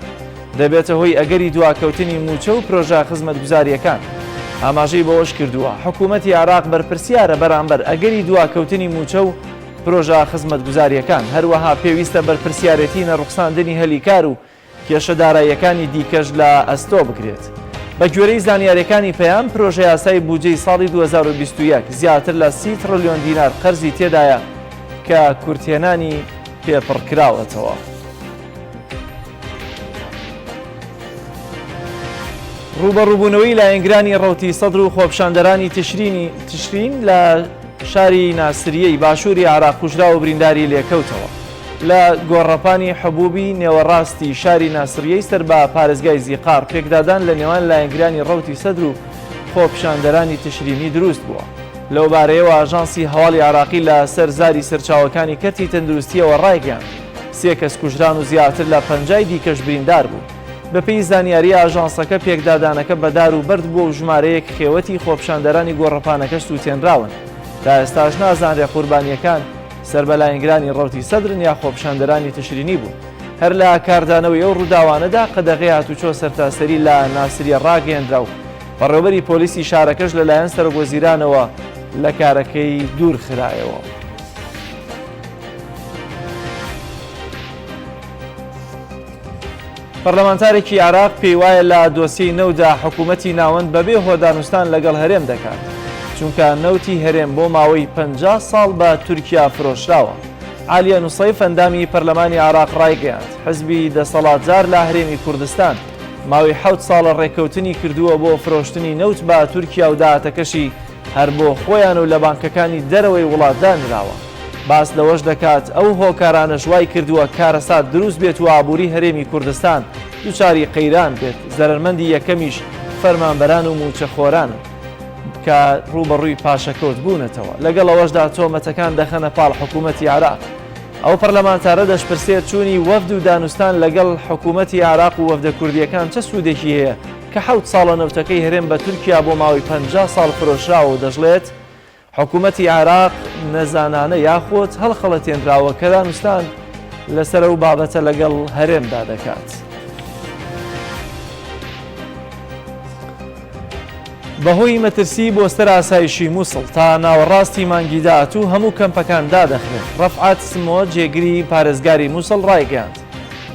دەبێتە هۆی ئەگەری دواکەوتنی موچە و پرۆژە خزمەتگوزاریەکان. ئاماژەی بەوەش کردووە حکوومەتی عێراق بەرپرسیارە بەرامبەر ئەگەری دواکەوتنی موچە و پرۆژە خزمەتگوزاریەکان هەروەها پێویستە بەرپرسیارەتی نەڕوخساندنی هەلیکار و کێشە داراییەکانی دیکەش لە ئەستۆ بکرێت. بە گوێرەی زانیاریەکانی پەیام پرۆژە یاسای بودجەی ساڵی 2021 زیاتر لە 30 تریلیۆن دینار قەرزی تێدایە کە کورتێنانی پێپڕکراوەتەوە. ڕوبەڕووبوونەوەی لایەنگرانی ڕەوتی سەدر و خۆپشاندەرانی تشرین لە شاری ناسریەی باشووری عراق کوژرا و برینداری لێکەوتەوە لە گۆڕەپانی حبوبی نێوەڕاستی شاری ناسریەی سەر بە پارێزگای زیقار پێکدادان لە نێوان لایەنگرانی ڕەوتی سەدر و خۆپشاندەرانی تشرینی دروست بووە. لەو بارەیەوە ئاژانسی هەواڵی عراقی لە سەرزاری سەرچاوەکانی کەتی تەندروستیەوە ڕایگەیاند 3 کەس کوژران و زیاتر لە 50 دیکەش بریندار بوو. بەپێی زانیاری ئاژانسەکە پێکدادانەکە بەدار و بەرد بووە و ژمارەیەک خێوەتی خۆپشاندەرانی گۆڕەپانەکە سووتێنراون. تا ئێستاش نازانرێ قوربانیەکان سەربەلایەنگرانی ڕەوتی سەدرن یا خۆپشاندەرانی تشرینی بوون. هەر لە کاردانەوەی ئەو ڕووداوانەدا قەدەغی هاتوچۆ سەرتاسەری لە ناسریە ڕاگەیەندرا و بەڕێوەبەری پۆلیسی شارەکەش لەلایەن سەرۆکوەزیرانەوە لە کارەکەی دوور خرایەوە. پەرلەمانتارێکی عراق پێی وایە لە دۆسیەی نەودا حکوومەتی ناوەند بەبێ هۆدانوستان لەگەڵ هەرێم دەکات چونکە نەوتی هەرێم بۆ ماوەی 50 ساڵ بە تورکیا فرۆشراوە. عالیە نوسەیف ئەندامی پەرلەمانی عراق ڕایگەیاند حزبی دەسەڵاتدار لە هەرێمی کوردستان ماوەی 7 ساڵە ڕێکەوتنی کردووە بۆ فرۆشتنی نەوت بە تورکیا و داهاتەکەشی هەر بۆ خۆیان و لە بانکەکانی دەرەوەی وڵاتدانراوە. باس لەوەش دەکات ئەو هۆکارانە ژوای کردووە کارەسات دروست بێت و ئابووری هەرێمی کوردستان دووچاری قەیران بێت. زەرمەندی یەکەمیش فەرمانبەران و موچەخۆرانن کە ڕوبەڕووی پاشەکەوت بوونەتەوە. لەگەڵ ئەوەشدا تۆمەتەکان دەخەنە پاڵ حکوومەتی عراق. ئەو پەرلەمانتارە دەشپرسێت چوونی وەفد و دانوستان لەگەڵ حکوومەتی عراق و وەفدە کوردیەکان چه سوودێکی هەیە کە 7 ساڵە نەوتەکەی هەرێم بە تورکیا بۆ ماوەی 50 ساڵ فرۆشراوە و دەژڵێت حکوومەتی عراق نەزانانە یاخۆت هەڵخەڵەتێنراوە کە دانوستان لەسەر ئەو بابەتە لەگەڵ هەرێمدا دەکات. بەهۆی مەترسی بۆ سەر ئاسایشی مووسڵ تا ناوەڕاستی مانگی داهاتوو هەموو کەمپەکان دادەخرێت. ڕەفعات سمۆ جێگری پارێزگاری مووسڵ ڕایگەیاند.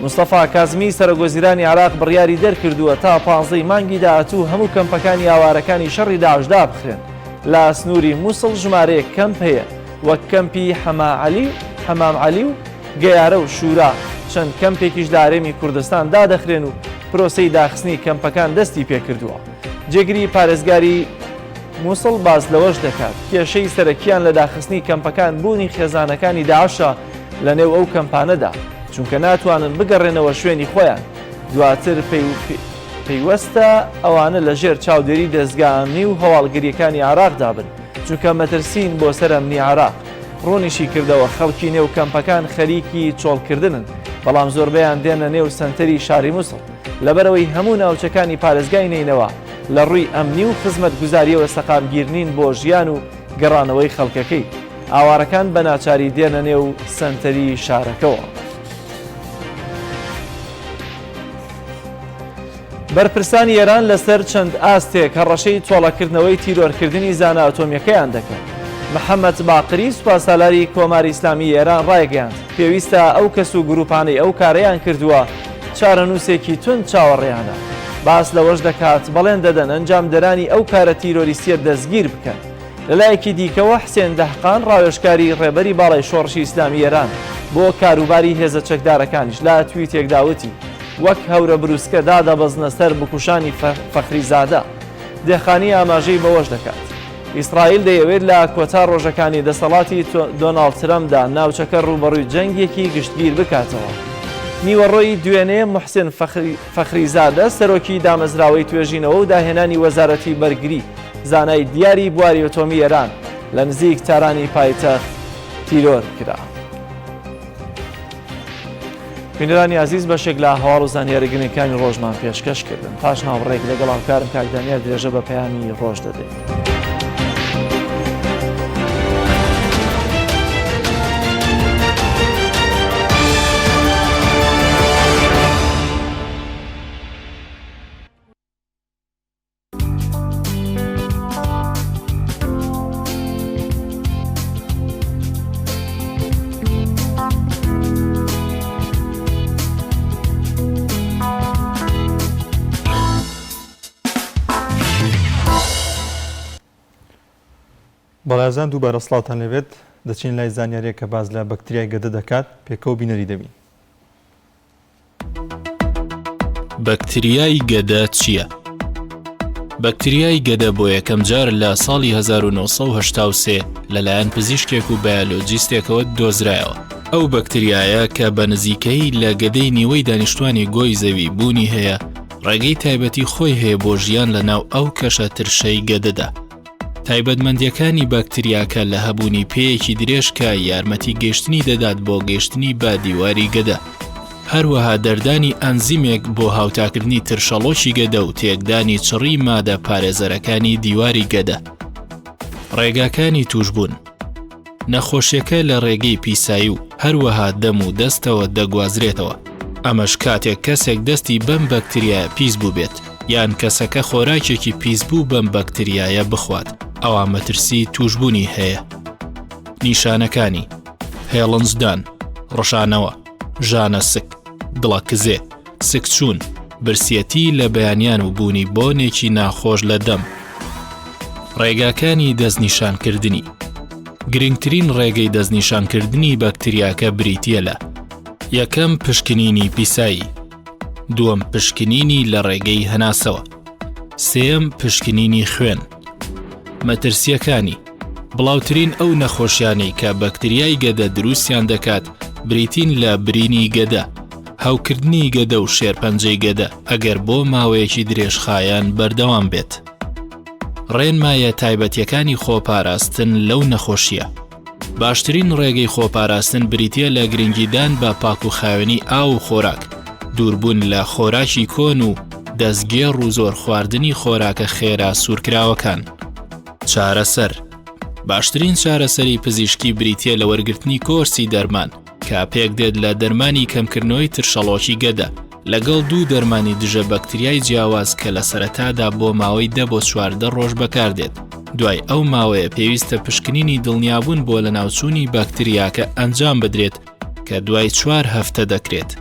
مستەفا کازمی سەرۆکوەزیرانی عراق بڕیاری دەرکردووە تا 15 مانگی داهاتوو هەموو کەمپەکانی ئاوارەکانی شەڕی داعشدا بخرێن. لە سنووری مووسڵ ژمارەیەک کەمپ هەیە وەک کەمپی حەمام عەلی و گەیارە و شورا. چەند کەمپێکیش لە هەرێمی کوردستان دادەخرێن و پرۆسەی داخستنی کەمپەکان دەستی پێکردووە. جێگری پارێزگاری مووسڵ باز لەوەش دەکات کێشەی سەرەکیان لە داخستنی کەمپەکان بوونی خێزانەکانی داعشە لە نێو ئەو کەمپانەدا چونکە ناتوانن بگەڕێنەوە شوێنی خۆیان. دواتر پەیوەستە ئەوانە لە ژێر چاودێری دەستگاهی و هەواڵگریەکانی عراقدا بن چونکە مەترسین بۆ سەر ئەمنی عراق. ڕۆنیشی کردەوە خەڵکی نێو کەمپەکان خەریکی چۆڵکردنن بەڵام زۆربەیان دێنە نێو سنتەری شاری مووسڵ لەبەرەوەی هەموو ناوچەکانی پارێزگای نینەوە لە ڕووی ئەمنی و خزمەت گوزاریەوە سەقامگیرنین بۆ ژیان و گەڕانەوەی خەڵکەکەی. ئاوارەکان بە ناچاری دێنە نێو سنتەری شارەکەەوە. بەرپرسانی ئێران لەسەر چەند ئاستێک هەڕەشەی تۆڵەکردنەوەی تیرۆرکردنی زانە ئەتۆمیەکەیان دەکەن. محەممەد باقری سوپاسالاری کۆماری ئیسلامی ئێران ڕایگەیاند پێویستە ئەو کەس و گروپانەی ئەو کارەیان کردووە چارەنووسێکی تون چاوەڕێیانە. باس لەوەش دەکات بەڵێن دەدەن ئەنجام دەرانی ئەو کارە تیرۆریستیە دەستگیر بکەن. لەلایەکی دیکەوە حسێن دەحقان ڕاوێژکاری ڕێبەری باڵای شۆڕشی ئیسلامی ئێران بۆ کاروباری هێزە چەکدارەکانیش لا تویتێکدا وتی وەک هەورە بروسکە دادەبەزنە سەر بکوشانی فەخریزادە. دێخانی ئاماژەی بەوەش دەکات ئیسرائیل دەیەوێت لە کۆتا ڕۆژەکانی دەسەڵاتی دۆناڵد ترەمپدا ناوچەکە ڕوبەڕووی جەنگێکی گشتگیر بکاتەوە. نیوەڕۆی دوێنێ محسن فەخریزادە سەرۆکی دامەزراوەی توێژینەوە و داهێنانی وەزارەتی بەرگری زانای دیاری بواری ئۆتۆمی ئێران لە نزیک تارانی پایتەخت تیرۆر کرا. بینەرانی عزیز بەشێک لە هەواڵ و زانیاری گرنگەکانی ڕۆژمان پێشکەش کردن. پاش ناوەڕێک لەگەڵ هاوکارم کاک دانیێل درێژە بە پەیامی ڕۆژ دەدەین. بەڵازان دووبارە سڵاوتان لەبێت دەچین لای زانیاریە کە باز لە بەکتریای گەدە دەکات پێکەوە بینەری دەبین. بەکتریای گەدە چییە؟ بەکتریای گەدە بۆ یەکەم جار لە ساڵی 1983 لەلایەن پزیشکێک و بایۆلۆجیستێکەوە دۆزرایەوە. ئەو بەکتریایە کە بە نزیکەی لە گەدەی نیوەی دانیشتوانی گۆی زەوی بوونی هەیە، ڕێگەی تایبەتی خۆی هەیە بۆ ژیان لە ناو ئەو کەشە ترشەی گەدەدا. تایبەتمەندیەکانی بەکتریاکە لە هەبوونی پێیەکی درێژکە یارمەتی گەشتنی دەدات بۆ گەشتنی بە دیواری گەدە. هەروەها دەردانی ئەنزیمێک بۆ هاوتاکردنی ترشەڵۆکی گەدە و تێکدانی چڕی مادە پارێزەرەکانی دیواری گەدە. ڕێگاکانی توشبوون: نەخۆشیەکە لە ڕێگەی پیسایی و هەروەها دەم و دەستەوە دەگوازرێتەوە. ئەمەش کاتێک کەسێک دەستی بەم بەکتریایە پیس بوو بێت یان کەسەکە خۆراکێکی پیس بوو بەم بەکتریایە بخوات، ئەوە مەترسی توشبوونی هەیە. نیشانەکانی: هێڵنجدان، ڕۆشانەوە، ژانە سک، دڵەکزێ، سکچوون، برسیەتی لە بەیانیان و بوونی بۆنێکی ناخۆش لە دەم. ڕێگاکانی دەستنیشانکردنی: گرنگترین ڕێگەی دەستنیشانکردنی بەکتریاکە بریتیە لە: یەکەم پشکنینی پیسایی، دووەم پشکنینی لە ڕێگەی هەناسەوە، سێم پشکنینی خوێن. مەترسیەکانی: بڵاوترین ئەو نەخۆشیانەی کە بەکتریای گەدە دروستیان دەکات بریتین لە برینی گەدە، هاوکردنی گەدە و شێرپەنجەی گەدە ئەگەر بۆ ماوەیەکی درێژخایەن بەردەوام بێت. ڕێنمایە تایبەتیەکانی خۆپاراستن لەو نەخۆشیە. باشترین ڕێگەی خۆپاراستن بریتیە لە گرنگیدان بە پاکوخاوێنی ئاو و خۆراک، دووربوون لە خۆراکی کۆن و دەستگێڕ و زۆر خواردنی خۆراکە خێرا سوورکراوەکان. چارەسەر: باشترین چارەسەری پزیشکی بریتیە لە وەرگرتنی کۆرسی دەرمان کە پێک دێت لە دەرمانی کەمکردنەوەی ترشەڵۆکی گەدە لەگەڵ دوو دەرمانی دژە بەکتریای جیاواز کە لە سەرەتادا بۆ ماوەی 10 بۆ 14 ڕۆژ بەکاردێت. دوای ئەو ماوەیە پێویستە پشکنینی دڵنیابوون بۆ لە ناوچوونی بەکتریاکە ئەنجام بدرێت کە دوای 4 هەفتە دەکرێت.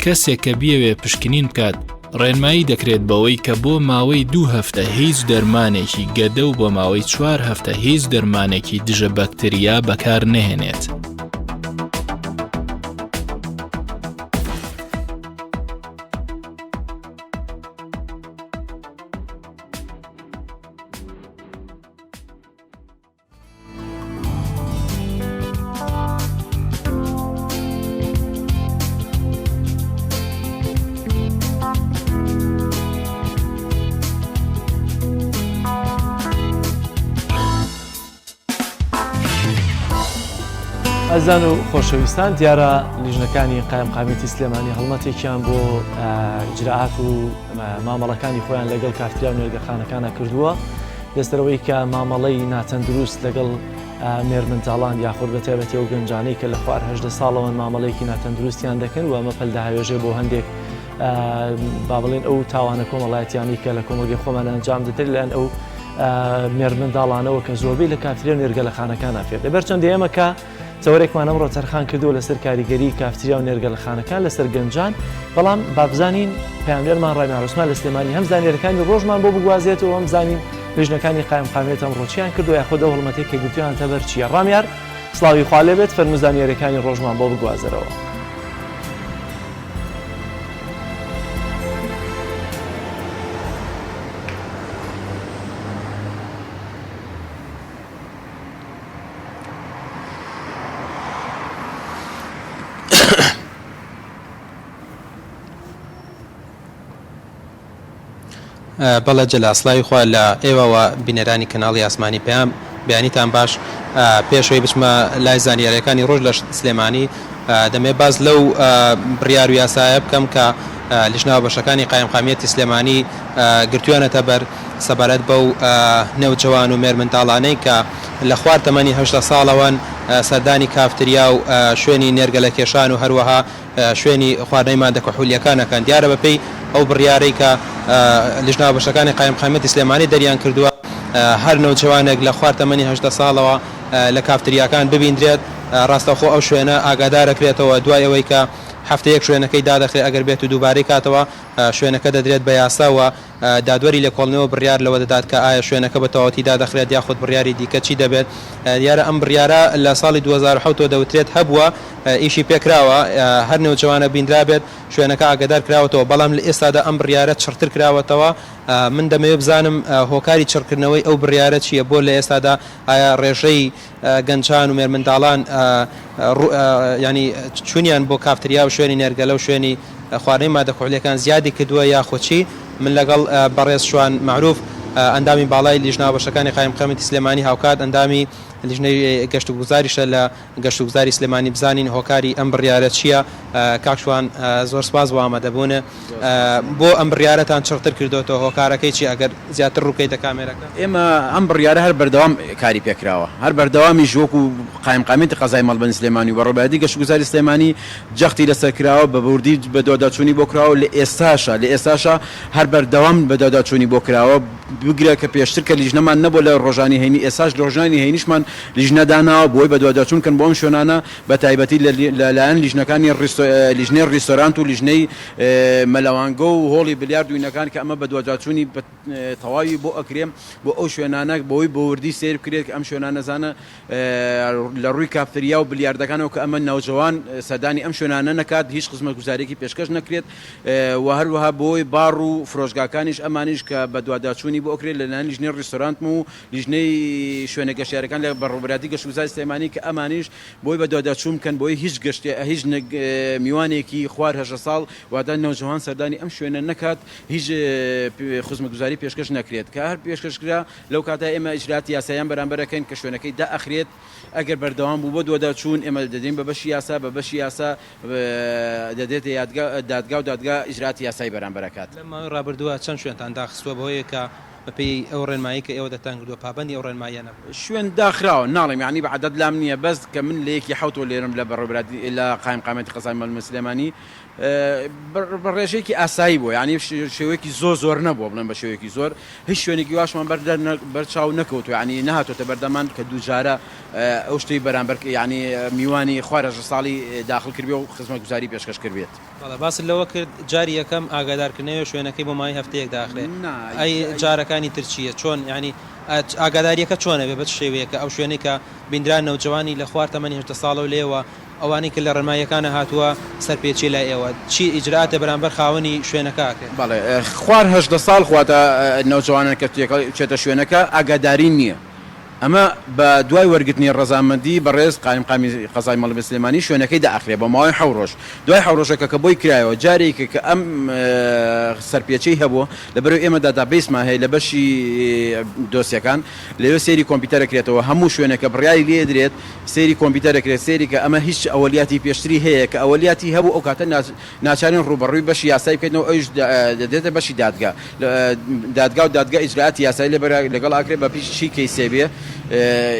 کەسێک کە بیەوێ پشکنین بکات ڕێنمایی دەکرێت بەوەی کە بۆ ماوەی 2 هەفتە هیچ دەرمانێکی گەدە و بۆ ماوەی 4 هەفتە هیچ دەرمانێکی دژە بەکتریا بەکار نەهێنێت. ئەزان و خۆشەویستان، دیارە لیژنەکانی قایمقامێتی سلێمانی هەڵمەتێکیان بۆ ئیجراعات و مامەڵەکانی خۆیان لەگەڵ کافتریا و نێرگەخانەکانە کردووە. لەسەرەوەی کە مامەڵەی ناتەندروست لەگەڵ مێرمنتاڵان یاخود بە تایبەتی ئەو گەنجانەی کە لە خوار 18 ساڵەوە مامەڵەیەکی ناتەندروستیان دەکەن و ئەمە پەلداهێژێ بۆ هەندێک با بڵێن ئەو تاوانە کۆمەڵایەتیانی کە لە کۆمەڵگەی خۆمان ئەنجام دەدرێت لەن ئەو مێرمنتاڵانەوە کە زۆربەی لە کافتریا و نێرگەلەخانەکانە فێر دەبێت. چەندە ئێمە کە چاوەڕێکمان ئەمڕۆ تەرخان کردووە لەسەر کاریگەری کافتریا و نێرگەلەخانەکان لەسەر گەنجان، بەڵام بابزانین پەیامبەرمان ڕای ڕوسمان لە سلێمانی هەم زانیاریەکانی ڕۆژمان بۆ بگوازێتەوە، هەم زانین لیژنەکانی قایمقامێت ئەمڕۆ چیان کردو یاخود ئەو هەڵمەتێک کە گوتویان تەبەر چییە. ڕامیار سڵاوی خوا لێبێت، فەرموو زانیاریەکانی ڕۆژمان بۆ بگوازەرەوە. بەڵە جەلاسڵاوی خوا لە ئێوەوە بینەرانی کەناڵی ئاسمانی پێیان بیانیتان باش. پێشەوەی بچمە لای زانیاریەکانی ڕۆژ لە سلێمانی دەمێ باز لەو بڕیار و یاسایە بکەم کە لیژنەوە بەشەکانی قایمقامێتی سلێمانی گرتوویانەتە بەر سەبارەت بەو نێوجەوان و مێرمنتاڵانەی کە لە خوار تەمەنی 18 ساڵەوەن سەردانی کافتریا و شوێنی نێرگەلەکێشان و هەروەها شوێنی خواردنەی مادە کحولیەکانەکەن. دیارە بەپێی ئەو بڕیارەی کە لیژنەوە بەشەکانی قایمقامێتی سلێمانی دەریان کردووە هەر نەوجەوانێک لە خوار تەمەنی 18 ساڵەوە لە کافتریاکان ببیندرێت ڕاستەخۆ ئەو شوێنە ئاگادارەکرێتەوە دوای ئەوەی کە هەفتەیەک شوێنەکەی دادەخرێت ئەگەر بێت و دووبارەی کاتەوە شوێنەکە دەدرێت بە یاساوە دادوەری لێکۆڵنەوە بڕیار لەوە دەدات کە ئایا شوێنەکە بە تەواوەتی دادەخرێت یاخود بڕیاری دیکە چی دەبێت دیارە ئەم بڕیارە لە ساڵی 2007 دەوترێت هەبووە ئیشی پێکراوە هەر نێوجوانە بیندرا بێت شوێنەکە ئاگدار کراوەتەوە بەڵام لە ئێستادا ئەم بڕیارە چڕتر کراوەتەوە من دەمەوێت بزانم هۆکاری چڕکردنەوەی ئەو بڕیارە چییە بۆ لە ئێستادا ئایا ڕێژەی گەنجان و مێرمنداڵان ینی چونیان بۆ کافتریا و شوێنی نێرگەلە و شوێنی خواردنی مادەخۆلیەکان زیادی کردووە یاخۆچی من لەگەڵ بەڕێز شوان معروف ئەندامی باڵای لیژناوە بەشەکانی قایم قەمەتی سلێمانی هاوکات ئەندامی لیژنەی گەشت و گوزاریشە لە گەشت و گوزاری سلێمانی بزانین هۆکاری ئەم بڕیارە چییە کاکشوان زۆر سپاس بۆ ئامادەبوونە بۆ ئەم بڕیارەتان چڕتر کردوتەوە هۆکارەکەی چی ئەگەر زیاتر ڕووکەیتە کامێرەکە ئێمە ئەم بڕیارە هەر بەردەوام کاری پێکراوە هەر بەردەوامی ژۆک و قایم قامێتی قەزای مەڵبەن سلێمانی و بەڕێوەبەری گەشت و گوزاری سلێمانی جەختی لەسەر کراوە بە بوردی بە دۆداچوونی بۆ کراوە لە ئێستاشە هەر بەردەوام بە دۆداچوونی بۆ کراوە بگرە کە پێشتر کە لیژنەمان نەبوو لە ڕۆژانی هەینی ئێساش ڕۆژانی هەینیشمان لیژنەداناوە بۆی بە دۆداچوون کەن بۆ ئەم شوێنانە بە تایبەتی لەلایەن لیژنەکانی لیژنەی ڕیستۆرانت و لیژنەی مەلەوانگۆ و هۆڵی بلیار دوینەکان کە ئەمە بە دۆداچوونی تەواوی بۆ ئەکرێم بۆ ئەو شوێنانە بۆی بە وردی سیر بکرێت کە ئەم شوێنانەزانە لە ڕووی کافتریا و بلیاردەکانەوە کە ئەمە ناوجوان سەدانی ئەم شوێنانە نەکات هیچ خزمەت گوزارێکی پێشکەش نەکرێت و هەروەها بۆی باڕ و فرۆشگاکانیش ئەمانیش کە بە دۆداچوونی بۆ ئەکرێت لەلایەن لیژنەی ڕیستۆرانتم و لیژنەی شوێنە گەشتیارەکان لە بەڕێوەبەری گەشت و گوزاری سلێمانی کە ئەمانیش بۆی بە دۆداچوون بکەن بۆی هیچ میوانێکی خوار هەژە ساڵ واتە نەوجوان سەردانی ئەم شوێنە نەکات هیچ خزمەت گوزاری پێشکەش نەکرێت کە هەر پێشکەشکرا لەو کاتە ئێمە ئیجراتی یاساییان بەرامبەرەکەین کە شوێنەکەی دائەخرێت ئەگەر بەردەوام بوو بۆ دۆداچوون ئێمە دەدەین بە بەشی یاسا بە بەشی یاسا دەدێتە دادگا و دادگا ئیجراتی یاسایی بەرامبەرەکات لە ماوەی ڕابردووە چەند شوێنتان داخستووە بەهۆیە کە بەپێی ئەو ڕێنمایی کە ئێوە دەتان کردووە پابەندی ئەو ڕێنماییە نەبوو شوێن داخراوە ناڵێم یعنی بەعدەد لام نییە بەس کە من لە یەکی حوتۆ لێرم لە بەڕێوەبەری لە قایم قامەتی قەزای مەڵبەن سلێمانی بەڕێژەیەکی ئاسایی بوو یعنی شێوەیەکی زۆر نەبووە بڵێن بە شێوەیەکی زۆر هیچ شوێنێکی واشمان بەرچاو نەکەوتو یعنی نەهاتۆتە بەردەمان کە دوو جارە ئەو شتەی بەرامبەر یعنی میوانی خوارەژە ساڵی داخل کردبێ و خزمەت گوزاری پێشکەش کردبێت باس لەوە کرد جاری یەکەم ئاگادارکردنەوە شوێنەکەی بۆ مای هەفتەیەک داخرێت ئەی جارەکانی ترچیە چۆن ینی ئاگاداریەکە چۆنە بێ بە شێوەیەکە ئەو شوێنێک کە بیندران نەوجوانی لە خوار تەمەنی 18 ساڵە و لێوە ئەوانی کە لە ڕێنماییەکانە هاتووە سەرپێچی لای ئێوە چی ئیجراتە بەرامبەر خاوەنی شوێنەکە بەڵێ خوار 18 ساڵ خواتە نەوجوانان کە چێتە شوێنەکە ئاگاداری نییە ئەمە بە دوای وەرگرتنی ڕەزامەندی بەڕێز قایم قەزای مەڵبەن سلێمانی شوێنەکەی داخرێ بە ماوەی 7 ڕۆژ دوای 7 ڕۆژەکە کە بۆی کرایەوە جارێکە کە ئەم سەرپێچەی هەبووە لەبەرەوە ئێمە داتابیسمان هەیە لە بەشی دۆسیەکان لەوێ سێری کۆمپیوتەرەکرێتەوە هەموو شوێنەکە بڕیاری لێ درێت سێری کۆمپیوتەرەکرێت سێری کە ئەمە هیچ ئەوەلیاتی پێشتری هەیە کە ئەوەلیاتی هەبوو ئەو کاتە ناچارین ڕوبەڕووی بەشی یاسایی بکەیتەوە ئەوش دەدێتە بەشی دادگا و دادگا ئیجراتی یاسایی لەگەڵ ئاکرێت بە پیشی کەیسێ بێ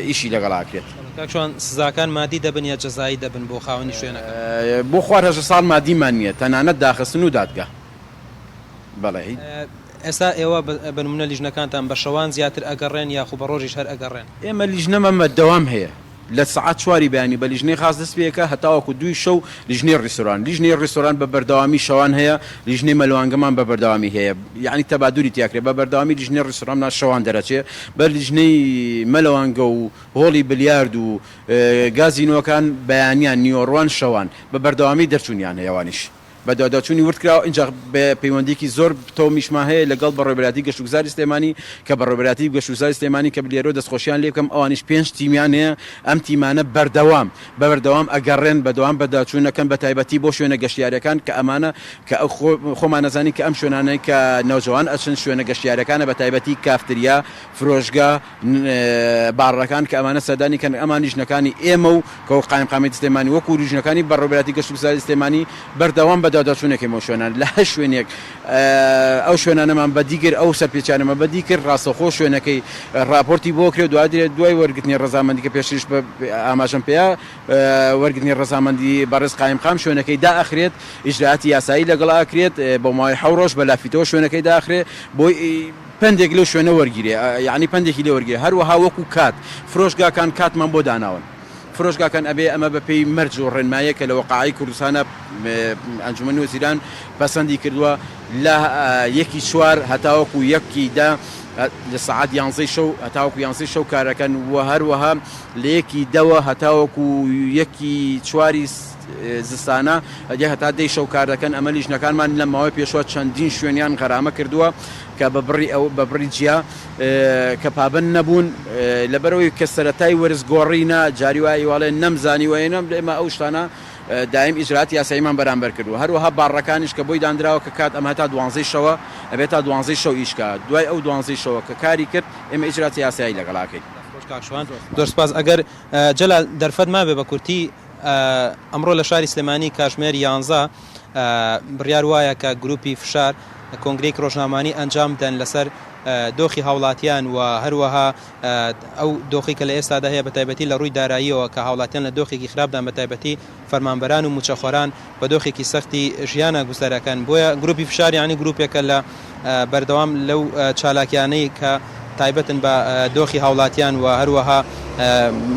ئیشی لەگەڵاکرێت کاکشوان سزاکان مادی دەبن یا جەزایی دەبن بۆ خاوەنی شوێنەکە بۆ خوار 18 ساڵ مادیمان نییە تەنانەت داخستن و دادگا بەڵێ ئێستا ئێوە بنمونە لیژنەکانتان بە شەوان زیاتر ئەگەڕێن یاخو بە ڕۆژیش هەر ئەگەڕێن ئێمە لیژنەمە مەدەوام هەیە لە سعات 4 بەیانی بە لیژنەی خاص دەست پێەکە هەتاوەکو 2 شەو لیژنەی ڕیستۆران بە بەردەوامی شەوان هەیە لیژنەی مەلەوانگەمان بە بەردەوامی هەیە یعنی تەبادوری تیاکرێت بە بەردەوامی لیژنەی ڕیستۆران شەوان دەرەچێت بەر لیژنەی مەلەوانگە و هۆڵی بلیارد و گازینۆکان بەیانیان نیوەڕوان شەوان بە بەردەوامی دەرچوونیان هەیەوانیش بە داداچوونی وردکراوە اینجا پەیوەندیکی زۆر تۆمیشمان هەیە لەگەڵ بەڕێوەبەری گەشت و گوزاری سلێمانی کە بەڕێوەبەری گەشت و گوزاری سلێمانی کە بلێرە دەستخۆشیان لێ بکەم ئەوانیش 5 تیمیان هەیە ئەم تیمانە بەردەوام ئەگەڕێن بەدەوام بەداچوونەکەن بە تایبەتی بۆ شوێنە گەشتیارەکان کە ئەمانە کە خۆمان نەزانی کە ئەم شوێنانەی کە نەوجەوان ئەچن شوێنە گەشتیارەکانە بە تایبەتی کافتریا فرۆشگا باڕەکان کە ئەمانە سەردانی کەن ئەمان لیژنەکانی ئێمە و کە قایم قامەتی سلێمانی وەکو لیژنەکانی بەڕێوەبەری گەشت و گوزاری سلێمانی بەردەوام داداچوونێکی مۆ شوێنان لە هەر شوێنێک ئەو شوێنانەمان بەدیگر ئەو سەرپێچانەمە بەدیکرد ڕاستەخۆ شوێنەکەی راپۆرتی بۆ کرێ دوای وەرگرتنی ڕەزامەندی کە پێشتریش ئاماژەم پێەیە وەرگرتنی ڕەزامەندی بەڕێز قایم قام شوێنەکەی داخرێت ئیجراتی یاسایی لەگەڵ ئاکرێت بۆ ماوەی 7 ڕۆژ بە لافیتەوە شوێنەکەی داخرێت بۆی پندێک لەو شوێنە وەرگیرێ یعنی پندێکی لێ وەرگێ هەروەها وەکو کات فرۆشگاکان کاتمان بۆ داناون فرۆشگاکان ئەبێ ئەمە بەپێی مەرج و ڕێنمایە کە لە وەقاعی کوردستانە ئەنجومەنی وەزیران پەسەندی کردووە لە 1/4 هەتاوەکو 1/10 لە سعات 11 شەو هەتاوەکو 11 شەو کارەکەن و هەروەها لە 1/10 هەتاوەکو 1/4 زستانە ئەجێ هەتا 10 شەو کارەکەن ئەمە لیژنەکانمان لە ماوەی پێشوە چەندین شوێنیان غەرامە کردووە کە بە بڕی جیا کە پابند نەبوون لەبەرەوەی کە سەرەتای وەرزگۆڕینە جاری وایە واڵێ نەمزانی وەیە ئێمە ئەو شتانە دایم ئیجراتی یاساییمان بەرامبەر کردو هەروەها باڕەکانیش کە بۆی دانراوە کە کات ئەمە تا 12 شەوە ئەبێت تا 12 شەو ئیشکا دوای ئەو 12 شەوە کە کاری کرد ئێمە ئیجراتی یاسایی لەگەڵاکەین. زۆر سپاس. ئەگەر جەلال دەرفەت مابێ بە کورتی ئەمڕۆ لە شاری سلێمانی کاتژمێر 11 بڕیار وایە کە گروپی فشار کۆنگرەی ڕۆژنامانی ئەنجام بدەن لەسەر دۆخی هاوڵاتیان و هەروەها ئەو دۆخی کە لە ئێستادا هەیە بە تایبەتی لە ڕووی داراییەوە کە هاوڵاتیان لە دۆخێکی خراپدان بە تایبەتی فەرمانبەران و موچەخۆران بە دۆخێکی سەختی ژیانە گوزەرەکەن. بۆیە گروپی فشار یانی گروپێکە لە بەردەوام لەو چالاکیانەی کە تایبەتن بە دۆخی هاوڵاتیان و هەروەها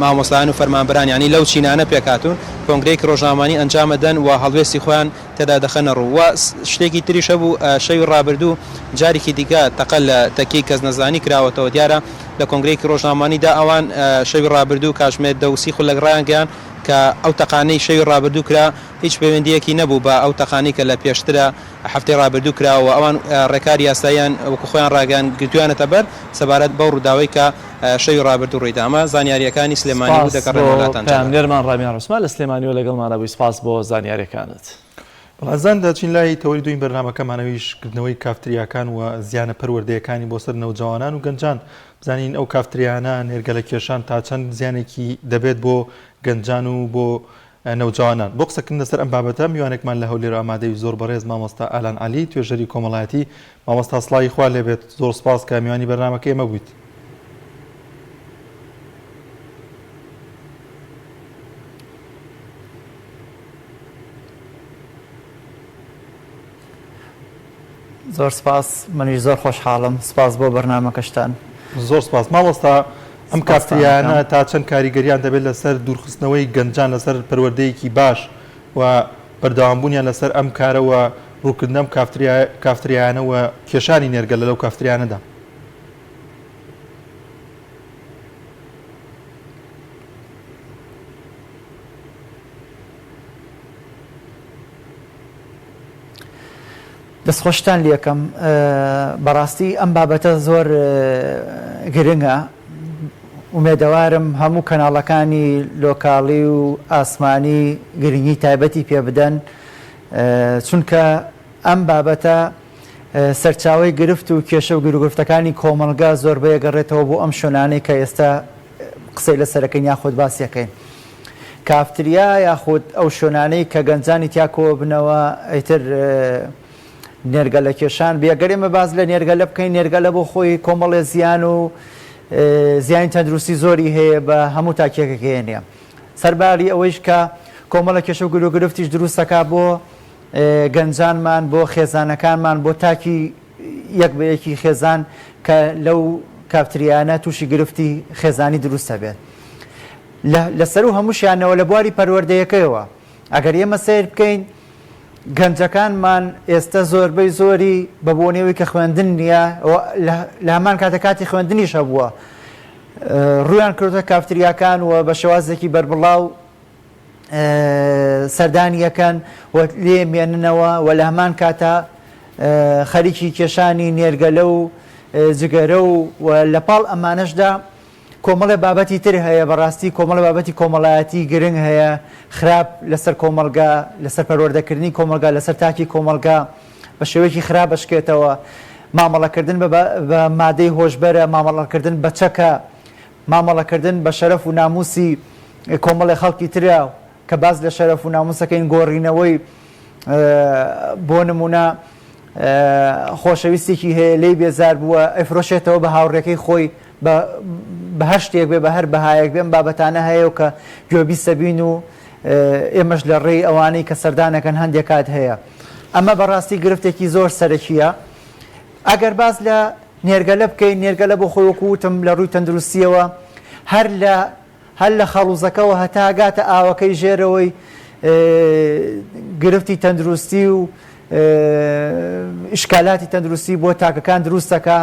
مامۆستایان و فەرمانبەران ینی لەو چینانە پێکاتون کۆنگرەیەکی ڕۆژنامانی ئەنجامەدەن و هەڵوێستی خۆیان تێدا دەخەنە ڕوو و شتێکی تریش هەبوو شەوی ڕابردوو جارێکی دیکە تەقە لە تەکەی کەس نەزانی کراوەتەوە دیارە لە کۆنگرەیەکی ڕۆژنامانیدا ئەوان شەوی ڕابردوو کاتژمێر 10 لە ڕایانگەیان کە ئەو تەقانەی شەوی ڕابردوو کرا هیچ پەیوەندیەکی نەبوو بە ئەو تەقانی کە لە پێشترە هەفتەی ڕابردوو کراوە ئەوان ڕێکاری یاساییان وەکو خۆیان ڕاگەیان گرتویانەتە بەر سەبارەت بەو ڕووداوەی کە شەوی ڕابردوو ڕێدامە زانیاریەکانی سلێمانی بوو دەکەڕێن وڵاتان. نێرمان ڕامیان ڕسمان لە سلێمانی و لەگەڵمانە بووی. سپاس بۆ زانیاریەکانت. بەڵازان دەچین لای تەوەری دوین بەرنامەکەمانەوەیشکردنەوەی کافتریاکان و زیانە پەروەردەیەکانی بۆ سەر نەوجەوانان و گەنجان بزانین ئەو کافتریانە نێرگەلە کێشان تا چەند زیانێکی دەبێت بۆ گەنجان و بۆ نەوجەوانان. بۆ قسەکردن لەسەر ئەم بابەتە میوانێکمان لە هەولێر ئامادەی زۆر بەڕێز مامۆستا ئالان عەلی توێژەری کۆمەڵایەتی. مامۆستا سڵاوی خوا لێبێت، زۆر سپاس کە میوانی بەرنامەکە ئێمە بوویت. زۆر سپاس، منیش زۆر خۆشحاڵم. سپاس بۆ بەرنامەکەشتان. زۆر سپاس. مامۆستا ئەم کافتریانە تا چەند کاریگەریان دەبێت لەسەر دوورخستنەوەی گەنجان لەسەر پەروەردەیەکی باش و بەردەوامبوونیان لەسەر ئەم کارەوە ڕووکردن ئەم کافتریانەوە کێشانی نێرگەلە لەو کافتریانەدا. دەستخۆشتان لێکم. بەڕاستی ئەم بابەتە زۆر گرنگە. ومێدەوارم هەموو کەناڵەکانی لۆکاڵی و ئاسمانی گرنگی تایبەتی پێ بدەن چونکە ئەم بابەتە سەرچاوی گرفت و کێشە و گرفتەکانی کۆمەلگا زۆربەیە گەڕێتەوە بۆ ئەم شوێنانەی کە ئێستا قسەی لەسەرەکەین یاخود باسیەکەین. کافتریا یاخود ئەو شوێنانەی کە گەنجانی تیاکۆوە بنەوە ئەیتر نێرگەلە کێشان بێگەرێمە باز لە نێرگەلە بکەین. نێرگەلە بۆ خۆی کۆمەڵێ زیان و زیانی تەندروستی زۆری هەیە بە هەموو تاکێکەکەیە. سەرباری ئەوەیش کە کۆمەڵە کێشە و گرفتیش دروستەکە بۆ گەنجانمان، بۆ خێزانەکانمان، بۆ تاکی یەک بە یەکی خێزان کە لەو کافتریانە تووشی گرفتی خێزانی دروستە بێت. لەسەر و هەمووشیانەوە لە بواری پەروەردەیەکەیەوە ئەگەر ئێمە سیر بکەین گەنجەکانمان ئێستا زۆربەی زۆری بە بۆنێەوەی کە خوێندن نییە لە هەمان کاتی خوێندنیش هەبووە ڕویان کردوتە کافتریاکان و بە شێوازێکی بربڵاو سەردانیەکەن و لێ مێننەوە و لە هەمان کاتە خەریکی کێشانی نێرگەلە و جگەرە و لە پاڵ ئەمانەشدا کۆمەڵی بابەتی تر هەیە. بەڕاستی کۆمەڵی بابەتی کۆمەڵایەتی گرنگ هەیە خراپ لەسەر کۆمەلگا، لەسەر پەروەردەکردنی کۆمەلگا، لەسەر تاکی کۆمەلگا بە شێوەیەکی خراپ بشکێتەوە. مامەڵەکردن بە مادەی هۆشبەرە، مامەڵەکردن بە چەکە، مامەڵەکردن بە شەرەف و ناموسی کۆمەڵی خەڵکی ترە کە باز لە شەرەف و ناموسەکەین گۆڕینەوەی بۆ نمونە خۆشەویستێکی هەیە لێی بێزار بووە ئەیفرۆشێتەوە بە هاوڕێکەی خۆی بە هەر شتێک بێ بە هەر بەهایەک بێن بابەتانە هەیە و کە گوێبیستە بین و ئێمەش لە ڕێی ئەوانەی کە سەردانەکەن هەندێک کات هەیە. ئەمە بەڕاستی گرفتێکی زۆر سەرەکیە. ئەگەر باز لە نێرگەلە بکەین، نێرگەلە بۆ خۆی وەکو وتم لە ڕووی تەندروستیەوە هەر لە هەر لە خەڵوزەکەەوە هەتاگاتە ئاوەکەی ژێرەوەی گرفتی تەندروستی و ئشکالاتی تەندروستی بۆ تاکەکان دروستەکە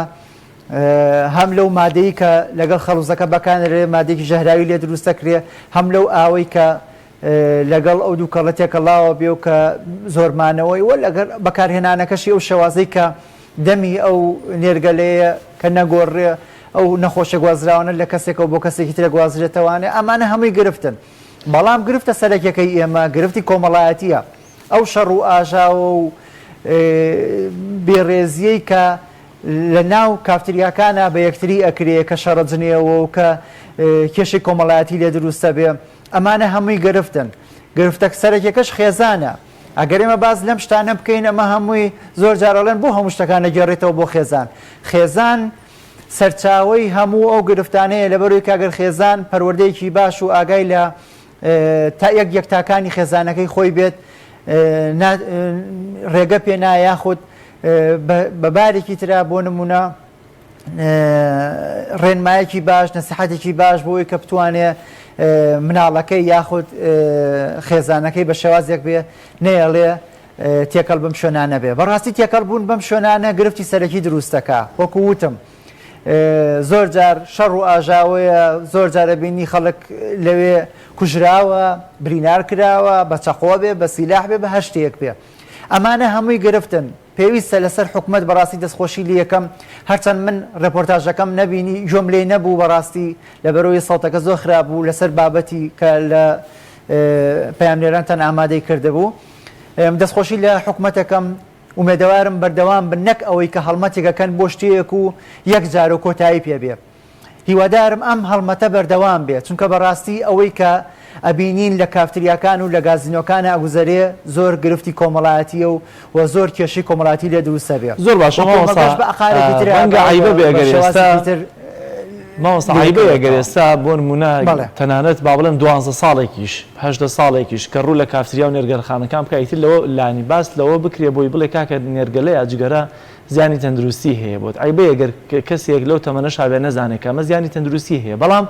هەم لەو مادەی کە لەگەڵ خەڵوزەکە بەکانرێ مادێکی ژەهراوی لێ دروستەکرێ هەم لەو ئاوەی کە لەگەڵ ئەو دوو کەڵە تێکەڵاوە بێ و کە زۆرمانەوەی وە لەگەر بەکارهێنانەکەشی ئەو شێوازەی کە دەمی ئەو نێرگەلەیە کە نەگۆڕێ ئەو نەخۆشە گوازراوانە لە کەسێکەوە بۆ کەسێکی ترە گوازرێتەوانێ ئەمانە هەمووی گرفتن بەڵام گرفتە سەرەکیەکەی ئێمە گرفتی کۆمەڵایەتیە ئەو شەڕ و ئاژاوە و بێڕێزیەی کە لە ناو کافتریاکانە بە یەکتری ئەکرێ کە شەڕەجنێەوە و کە کێشی کۆمەڵایەتی لێ دروستە بێ ئەمانە هەمووی گرفتن گرفتە سەرەکیەکەش خێزانە ئەگەر ئێمە باز لەم شتانە بکەین ئەمە هەمووی زۆر جارەڵێن بۆ هەموو شتەکان نەگەڕێتەوە بۆ خێزان سەرچاوەی هەموو ئەو گرفتانەیە لەبەرەوەی کاگەر خێزان پەروەردەیەکی باش و ئاگای لە تا یەکتاکانی خێزانەکەی خۆی بێت ڕێگە پێنا یاخود بەبارێکی ترا بۆ نمونە ڕێنمایەکی باش نەسیحەتێکی باش بۆی کە بتوانێ مناڵەکەی یاخود خێزانەکەی بە شێوازێک بێ نەیەڵێ تێکەڵ بەم شوێنانە بێ بەڕاستی تێکەڵ بوون بەم شوێنانە گرفتی سەرەکی دروستەکە وەکو وتم زۆر جار شەڕ و ئاژاوەیە زۆر جارە بینی خەڵک لەوێ کوژراوە برینار کراوە بە چەقۆ بێ بە سیلاح بێ بە هەر شتێک بێ ئەمانە هەمووی گرفتن پێویستە لەسەر حکومت بەڕاستی دەستخۆشی لە یەکەم هەرچەند من ڕێپۆرتاژەکەم نەبینی جۆم لێ نەبوو بەڕاستی لەبەرەوەی سەڵتەکە زۆر خراپ بوو لەسەر بابەتی کە لە پەیامنێرانتان ئامادەی کردهبوو دەستخۆشی لە حکومەتەکەم ومێدەوارم بەردەوام بن نەک ئەوەی کە هەڵمەتێکەکەن بۆ شتەیەک و یەک جار و کۆتایی پێبێ هیوادارم ئەم هەڵمەتە بەردەوام بێت چونکە بەڕاستی ئەوەی کە ئەبینین لە کافتریاکان و لە گازینۆکانە ئەگوزارێ زۆر گرفتی کۆمەڵایەتیە و زۆر کێشی کۆمەڵاتی لێ دروستە بێ زۆر باش ماوەستا ئەگەر ئێستا بۆ نمونە تەنانەت با بڵێن 12 ساڵێکیش 18 ساڵێکیش کە ڕوو لە کافتریا و نێرگەرخانەکان بکایتر لەوە لانی باس لەوە بکرێ بۆی بڵێ کاکە نێرگەلەیە جگەرە زیانی تەندروستی هەیە بۆت ئایبێ ئەگەر کەسێک لەو تەمەنەش هاوێ نەزانێت کە ئەمە زیانی تەندروستی هەیە بەڵام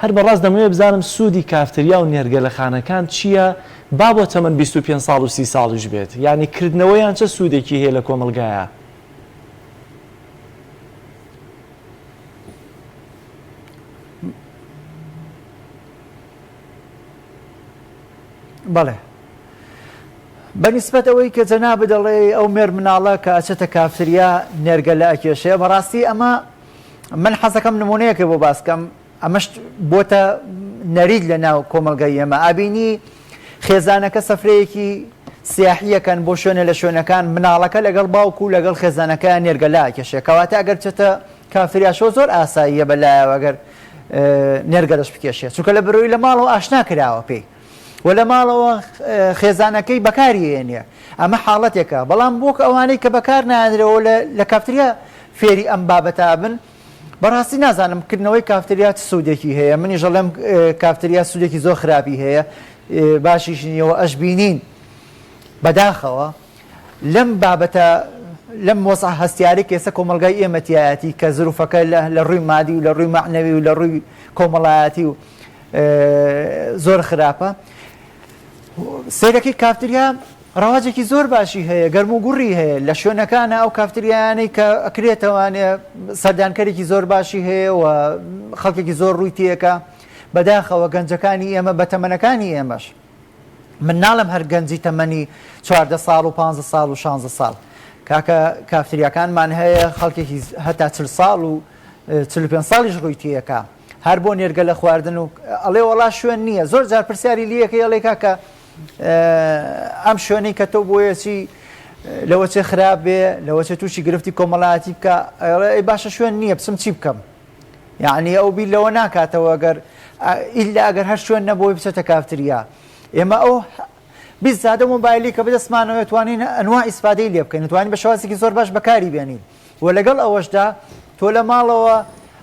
هەر بەڕاست دەمەوێت بزانم سوودی کافتریا و نێرگەلەخانەکان چییە با بۆ تەمەن 25 ساڵ و 30 ساڵیش بێت یعنی کردنەوەیان چه سوودێکی هەیە لە کۆمەلگایە بەڵێ بەنسبەت ئەوەی کە جەناب دەڵێ ئەو مێر مناڵە کە ئەچێتە کافتریا نێرگەلە ئەکێشێ بەڕاستی ئەمە من حەزەکەم نمونەیەکە بۆ باسکەم ئەمەش بۆتە نەرید لە ناو کۆمەلگای ئێمە ئابینی خێزانەکە سەفرەیەکی سیاحیەکەن بۆ شوێنە لە شوێنەکان مناڵەکە لەگەڵ باوکو و لەگەڵ خێزانەکە نێرگەلە ئەکێشێ کەواتە ئەگەر چێتە کافتریاشۆ زۆر ئاساییە بەلایەوە ئەگەر نێرگەلەش بکێشێت چونکە لە بەرۆی لە ماڵەوە ئاشنا کراوە پێی و لە ماڵەوە خێزانەکەی بەکاری هێنێ ئەمە حاڵەتێکە بەڵام بۆکە ئەوانەی کە بەکار نادرەوە لە کافتریا فێری ئەم بابەتە بن بەڕاستی نازانم کردنەوەی کافتریا چ سوودێکی هەیە منی ژەڵێم کافتریا سوودێکی زۆر خراپی هەیە باشیش نیەوە ئەش بینین بەداخەوە لەم بابەتە لەم مۆزع هەستیاری کێسە کۆمەلگای ئێمەتیایەتی کە زروفەکە لە ڕووی مادی و لە ڕووی معنەوی و لە ڕووی کۆمەڵایەتی و زۆر خراپە سیرەکەی کافتریا ڕەواجێکی زۆر باشی هەیە گەرم و گوڕی هەیە لە شوێنەکانە ئەو کافتریانەی کە ئەکرێتەوانێ سەردانکەرێکی زۆر باشی هەیە و خەڵکێکی زۆر ڕووی تێکە بەداخەوە گەنجەکانی ئێمە بە تەمەنەکانی ئێمەش من ناڵم هەر گەنجی تەمەنی 14 ساڵ و 15 ساڵ و 16 ساڵ کاکە کافتریاکانمان هەیە خەڵکێکی هەتا 40 ساڵ و 45 ساڵیش ڕووی تێکە هەر بۆ نێرگەلە خواردن و ئەڵێ وەڵا شوێن نییە زۆر جار پرسیاری لیەکە ئەڵێ کاکە ئەم شوێنەی کە تۆ بۆیەچی لەوە چێ خراپ بێ لەوە چێ تووشی گرفتی کۆمەڵایەتی بکە ئەی باشە شوێن نییە بچم چی بکەم یعنی ئەو بیر لەوە ناکاتەوە ئەگەر ئیلا ئەگەر هەر شوێن نەبووی بچێتە کافتریا ئێمە ئەو بیست زادە مۆبایلی کە بەدەستمانەوە توانین ئەنواع ئیسفادەی لێ بکەین توانین بە شێوازێکی زۆر باش بەکاری بێنین و لەگەڵ ئەوەشدا تۆ لە ماڵەوە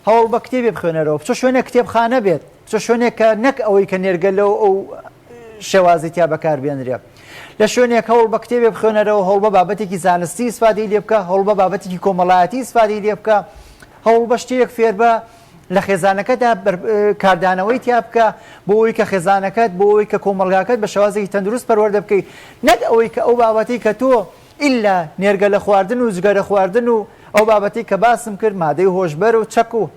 هەوڵ بە کتێبێ بخوێنەرەوە بچۆ شوێنێک کتێبخانە بێت بچۆ شوێنێک کە نەک ئەوەی کە نێرگەلەوە ئەو شێوازی تیا بەکار بێنرێ لە شوێنێک هەوڵ بە کتێبێ بخوێنەرەوە هەوڵ بە بابەتێکی زانستی ئیسفادەی لێ بکە هەوڵ بە بابەتێکی کۆمەڵایەتی ئیسفادەی لێ بکە هەوڵ بە شتێک فێر بە لە خێزانەکەدا کاردانەوەی تیا بکە بۆ ئەوی کە خێزانەکەت بۆ ئەوی کە کۆمەلگاکەت بە شێوازێکی تەندروست پەروەردە بکەیت نەک ئەوەی کە ئەو بابەتی کە تۆ ئیلا نێرگە لە خواردن و جگەرە خواردن و ئەو بابەتی کە باسم کرد مادەی هۆشبەر و چەک و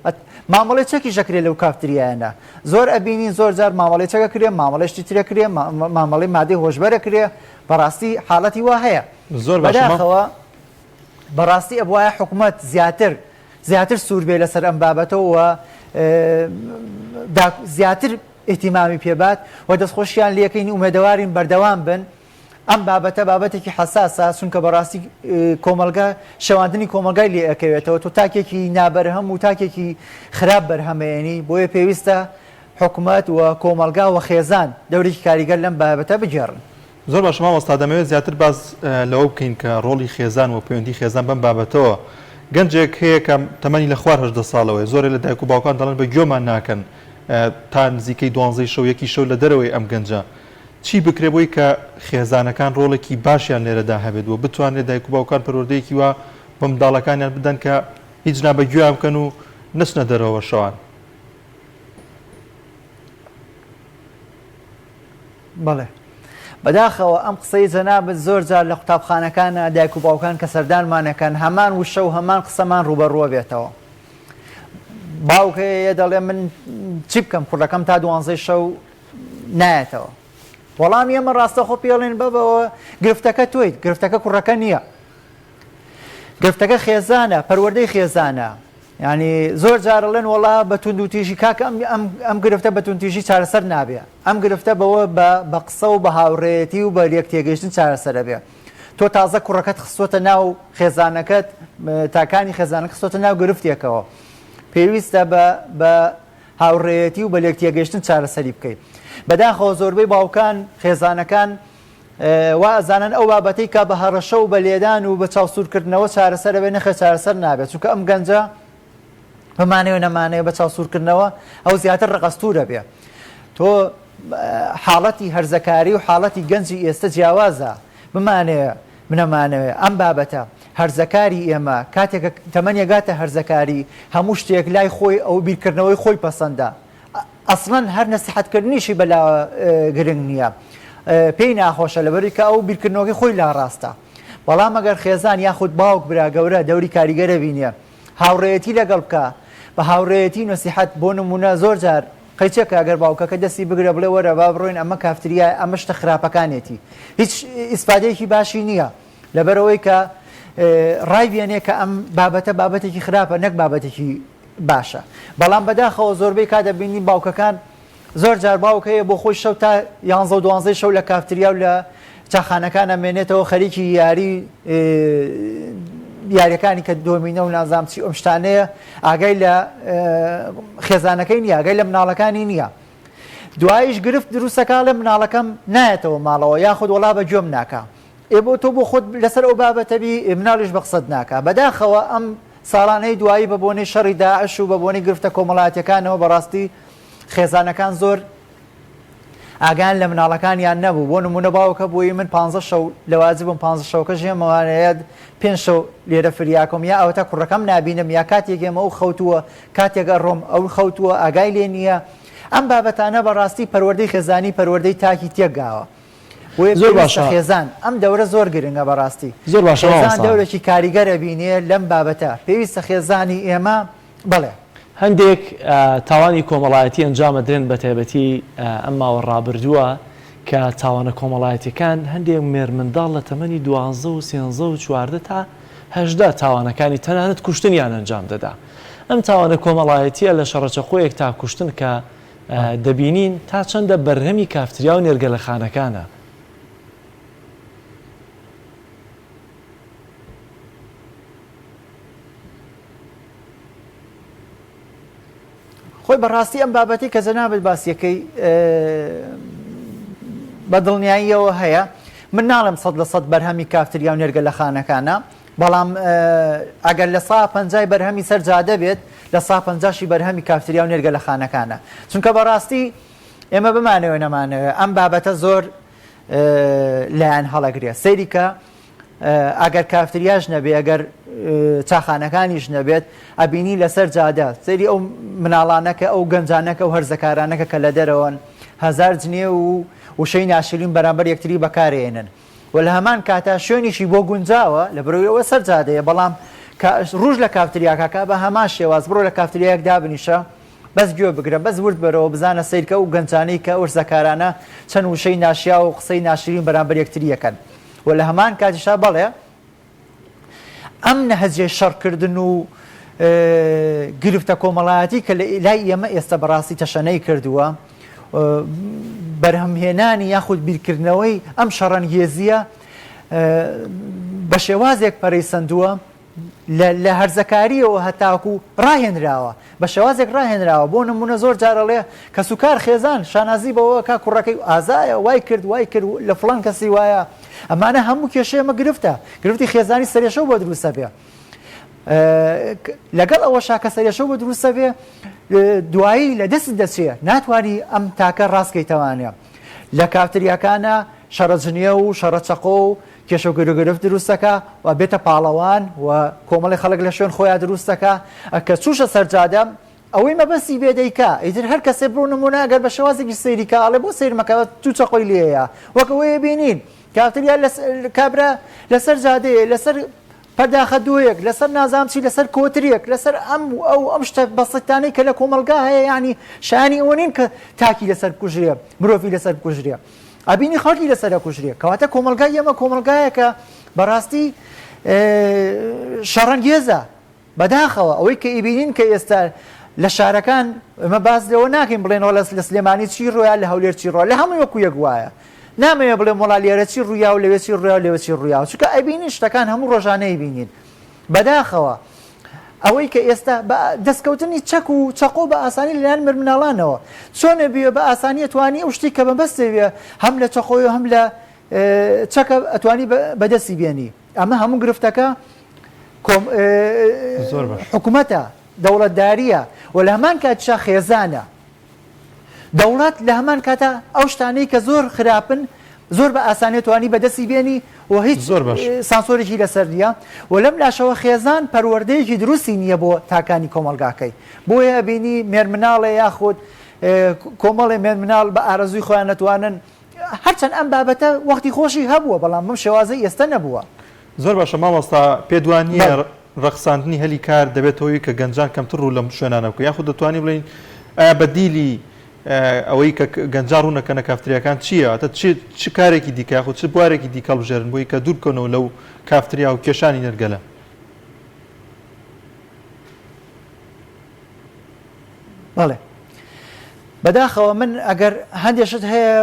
مامەڵی چەکی ژەکرێت لەو کافتریایانە زۆر ئەبینین زۆر جار مامەڵی چەکە کرێ مامەڵێشتی ترە کرێ مامەڵی مادەی هۆشبەرە کرێ بەڕاستی حاڵەتی وا هەیە زۆر بەداخەوە بەڕاستی ئەبوایە حکوومەت زیاتر سوور بێ لەسەر ئەم بابەتەوە زیاتر ئیتیمامی پێبات و دەستخۆشیان لەکەین ئومێدەوارین بەردەوام بن ئەم بابەتە بابەتێکی حساسە چونکە بەڕاستی کۆمەلگا شەواندنی کۆمەلگای لێ ئەکەوێتەوە تۆ تاکێکی نابەرهەم و تاکێکی خراپ بەرهەمێنی بۆیە پێویستە حکوومەت و کۆمەلگا و خێزان دەورێکی کاریگەر لەم بابەتە بگێڕن. زۆر باش مامۆستا دەمەوێت زیاتر باز لەوە بکەین کە ڕۆڵی خێزان و پەیوەندی خێزان بەم بابەتەوە گەنجێک هەیە کە تەمەنی لە خوار 18 ساڵەوەی زۆرێ لە دایک و باوکان دەڵێن بە گوێمان ناکەن تا نزیکەی 12 شەو یەکی شەو لە دەرەوەی ئەم گەنجە چی بکرێ بۆی کە خێزانەکان ڕۆڵێکی باشیان لێرەدا هەبێت و بتوانێت دایک و باوکان پەروەردەیەکی وە بە منداڵەکانیان بدەن کە هیچ نابە گوێیان بکەن و نچنە دەرەوە شەوان. بەڵێ بەداخەوە ئەم قسەی جەنابەت زۆر جار لە قوتابخانەکانە دایک و باوکان کە سەردانمانەکەن هەمان وشە و هەمان قسەمان ڕوبەڕوە بێتەوە باوکەیە دەڵێ من چی بکەم کوڕەکەم تا 12 شەو نایەتەوە وەڵامی ئێمە ڕاستەخۆ پێڵێن بەبەوە گرفتەکە تۆیت گرفتەکە کوڕەکە نییە گرفتەکە خێزانە پەروەردەی خێزانە ینی زۆر جارەڵێن وڵا بە تونند و تیژی کاکە ئەم گرفتە بە تونتیژی چارەسەر نابێ ئەم گرفتە بەوە بە قسە و بە هاوڕێتی و بە لێک تێگەیشتن چارەسەرە بێ تۆ تازە کوڕەکەت خستۆتە ناو خێزانەکەت تاکانی خێزانە خستۆتە ناو گرفتێکەوە پێویستە بە هاوڕێتی و بە لێک تێگەیشتن چارەسەری بکەیت بەداخەوە زۆربەی باوکان خێزانەکان وا ئەزانن ئەو بابەتەی کە بە هەڕەشە و بە لێدان و بە چاوسورکردنەوە چارەسەرە بێ نەخێ چارەسەر نابێت چونکە ئەم گەنجە بمانەوە نەمانەیە بە چاوسورکردنەوە ئەو زیاتر ڕقەستورە بێ تۆ حاڵەتی هەرزەکاری و حاڵەتی گەنجی ئێستا جیاوازە بمانەیە منەمانەوێ ئەم بابەتە هەرزەکاری ئێمە کاتێکە تەمەنیەگاتە هەرزەکاری هەموو شتێک لای خۆی ئەو بیرکردنەوەی خۆی پەسەندە ئەسڵەن هەر نەسیحەتکردنیشی بەلا گرنگ نییە پێی ناخۆشە لەبەری کە ئەو بیرکردنەوەی خۆی لا ڕاستە بەڵام ئەگەر خێزان یاخود باوک برا گەورە دەوری کاریگەرە بینێ هاوڕێتی لەگەڵ بکە بە هاوڕێتی نەسیحەت بۆ نمونە زۆر جار قەیچێکە ئەگەر باوکەکە دەستی بگرە بڵێ وەرە با بڕۆین ئەمە کافتریە ئەمە شتە خراپەکانێتی هیچ ئیسپادەیەکی باشی نییە لەبەرەوەی کە ڕای بێنێ کە ئەم بابەتە بابەتێکی خراپە نەک بابەتێکی باشە بەڵام بەداخەوە زۆربەی کاتەبینی باوکەکان زۆر جار باوکەیە بۆ خۆی شەو تا 11 شەو لە کافتریا و لە چاخانەکان ئەمێنێتەوە خەریکی یاریەکانی کە دۆمینە و نازام چی ئەم شتانەیە ئاگای لە خێزانەکەی نییە ئاگای لە مناڵەکانی نییە دوایش گرفت دروستەکە لە مناڵەکەم نایەتەوە ماڵەوە یاخود وڵا بە گوێم ناکە بۆ تۆ بۆ خۆت لەسەر ئەو بابەتەبی مناڵیش بە قسەت ناکە بەداخەوە ئەم ساڵانەی دوایی بە بۆنەی شەڕی داعش و بە بۆنەی گرفتە کۆمەڵایەتەکانەوە بەڕاستی خێزانەکان زۆر ئاگان لە مناڵەکانیان نەبوو بۆ نمونە باوکە بووی من 15 شەو لەوازی بم 15 شەوکە ژێمەوانەیە 5 شەو لێرە فریاکۆم یا ئەوە تا کوڕەکەم نبینم یا کاتێکێمە ئەو خەوتووە کاتێکە ڕۆم ئەو خەوتووە ئاگای لێ نییە ئەم بابەتانە بەڕاستی پەروەردەی خێزانی پەروەردەی تاکی تێکگاوە زۆر باشە خێزان ئەم دەورە زۆر گرنگە بەڕاستی زۆر باشە دەورێکی کاریگەرە بینێ لەم بابەتە پێویستە خێزانی ئێمە بڵێ هەندێک تاوانی کۆمەڵایەتی ئەنجامە درێن بە تایبەتی ئەم ماوە ڕابردووە کە تاوانە کۆمەڵایەتیەکان هەندێک مێر منداڵ لە تەمەنی 12 و 13 و 14 تا 18 تاوانەکانی تەنانەت کوشتنیان ئەنجام دەدا ئەم تاوانە کۆمەڵایەتیە لە شەڕەچەخۆیەک تا کوشتن کە دەبینین تا چەندە بەرهەمی کافتریا و نێرگەلەخانەکانە خۆی بەڕاستی ئەم بابەتی کە جەنابەت باسیەکەی بە دڵنیاییەوە هەیە من ناڵم 100% بەرهەمی کافتریا و نێرگەلەخانەکانە بەڵام ئەگەر لە 150 بەرهەمی سەرجادە بێت لە 150 بەرهەمی کافتریا و نێرگەلەخانەکانە چونکە بەڕاستی ئێمە بمانەوە نەمانەوە ئەم بابەتە زۆر لایەن هەڵەگرێ سەیری کە ئەگەر کافتریاش نەبێ ئەگەر چاخانەکانیش نەبێت ئەبینی لەسەر جادە سەری ئەو مناڵانەکە ئەو گەنجانەکە و هەرزەکارانەکە کە لە دەرەوەن هەزار جنێ و وشەی ناشرین بەرامبەر یەکتری بەکارێنن و لە هەمان کاتا شوێنیشی بۆ گونجاوە لە بڕۆیەوە سەر جادەیە بەڵام ڕوژ لە کافتریاکەکە بە هەمان شێواز بڕۆ لە کافتریاک دابنیشە بەس گوێ بگرە بەس ورد بەرەوە بزانە سیرکە و گەنجانەی کە ورزەکارانە چەند وشەی ناشیا و قسەی ناشرین بەرامبەر یەکتریەکەن و لە هەمان کاتیشا بەڵێ ئەم نەهەجێ شەڕکردن و گرفتە کۆمەڵایەتی کە لای ئێمە ئێستا بەڕاستی تەشەنەی کردووە بەرهەمهێنانی یاخود بیرکردنەوەی ئەم شەڕەنگێزیە بە شێوازێک پەرەیسەندووە لە هەرزەکاریەوە هەتاکو ڕاهێنراوە بە شێوازێک ڕاهێنراوە بۆ نمونە زۆر جارەڵێ کە سوکار خێزان شانازی بەوە کا کوڕەکەی ئازایە وای کرد لە فڵان کەسی وایە ئەمانە هەموو کێشەیەمە گرفتی خێزانی سەرێشە بۆ دروستە بێ لەگەڵ ئەوە شاکە سەرێشە بۆ دروستە بێ دوایی لە دەست دەچێ ناتوانانی ئەم تاکە ڕاستکەیتەوانە لە کافتریاکانە شەڕەجنیە و شەڕەچەقۆ و کێشە و گرفت دروستەکە و بێتە پاڵەوان و کۆمەڵی خەڵک لە شوێن خۆیان دروستەکە کە چوشە سەرجادە ئەوەی مەبەستی بێدەیکا ئیتر هەر کەسێ بڕۆ نمونە ئەگەر بە شێوازێکی سەیریکە ئەڵێ بۆ سیرمەکەوە تو چەقۆی لێیە وەکەوەیە بینین کافتریا کابرا لەسەر جادەیە لەسەر پەرداخە دوویەک لەسەر نازامچی لەسەر کۆتریەک لەسەر ئەم شتە بەسەتانەی کە لە کۆمەلگا هەیە ینی شانی ئەوە نین کە تاکی لەسەر کوژرێ مرۆڤی لەسەر کوژرێ ئەبینی خەڵکی لەسەر کوژرێ کەواتە کۆمەلگای ئێمە کۆمەلگایەکە بەڕاستی شەڕەنگێزە بەداخەوە ئەوەی کە ئیبینین کە ئێستا لە شارەکان ئەمە باز لەوە ناکەین بڵێنەوە لە سلێمانی چی ڕۆیە لە هەولێر چی ڕۆ لە هەمووی وەکو یەک وایە نامەیە بڵێ مۆڵا لێرە چی ڕوویا و لەوێ چی ڕوویا و لەوێ چی ڕوویا چونکە ئەبینین شتەکان هەموو ڕۆژانەی بینین بەداخەوە ئەوەی کە ئێستا دەستکەوتنی چەک و چەقۆ بە ئاسانی لەلایەن مرمناڵانەوە چۆنە بێ بە ئاسانی ئەتوانی ئەو شتی کە بەبەستێ بێ هەم لە چەقۆی و هەم لە چەکە ئەتوانی بەدەستی بێنی ئەمە هەموو گرفتەکە حکوومەتە دەوڵەتداریە و لە هەمان کاتیشا خێزانە دەوڵات لە هەمان کاتە ئەو شتانەی کە زۆر خراپن زۆر بە ئاسانی توانی بەدەستی بێنی و هیچ سانسۆرێکی لەسەر نییە و لەم لاشەوە خێزان پەروەردەیەکی دروستی نییە بۆ تاکانی کۆمەلگاکەی بۆیە بینی مێرمناڵێ یاخود کۆمەڵی مێرمناڵ بە ئارەزوی خۆیان نەتوانن هەرچەند ئەم بابەتە وەختی خۆشی هەبووە بەڵام بەم شێوازەی ئێستا نەبووە زۆر باشە مامۆستا پێدوانیە ڕەخساندنی هەلی کار دەبێتەوەی کە گەنجان کەمتر ڕوو لەم شوێنانە بکە یاخود دەتوانین بڵین بەدیلی ئەوەی کە گەنجان ڕوونەکەنە کافتریاکان چییە؟ چ کارێکی دیکە یاخود چ بوارێکی دیکە بژێرن بۆی کە دوور بکەنەوە لەو کافتریا و کێشانی نەرگەلە؟ بەڵێ بەداخەوە من ئەگەر هەندێشت هەیە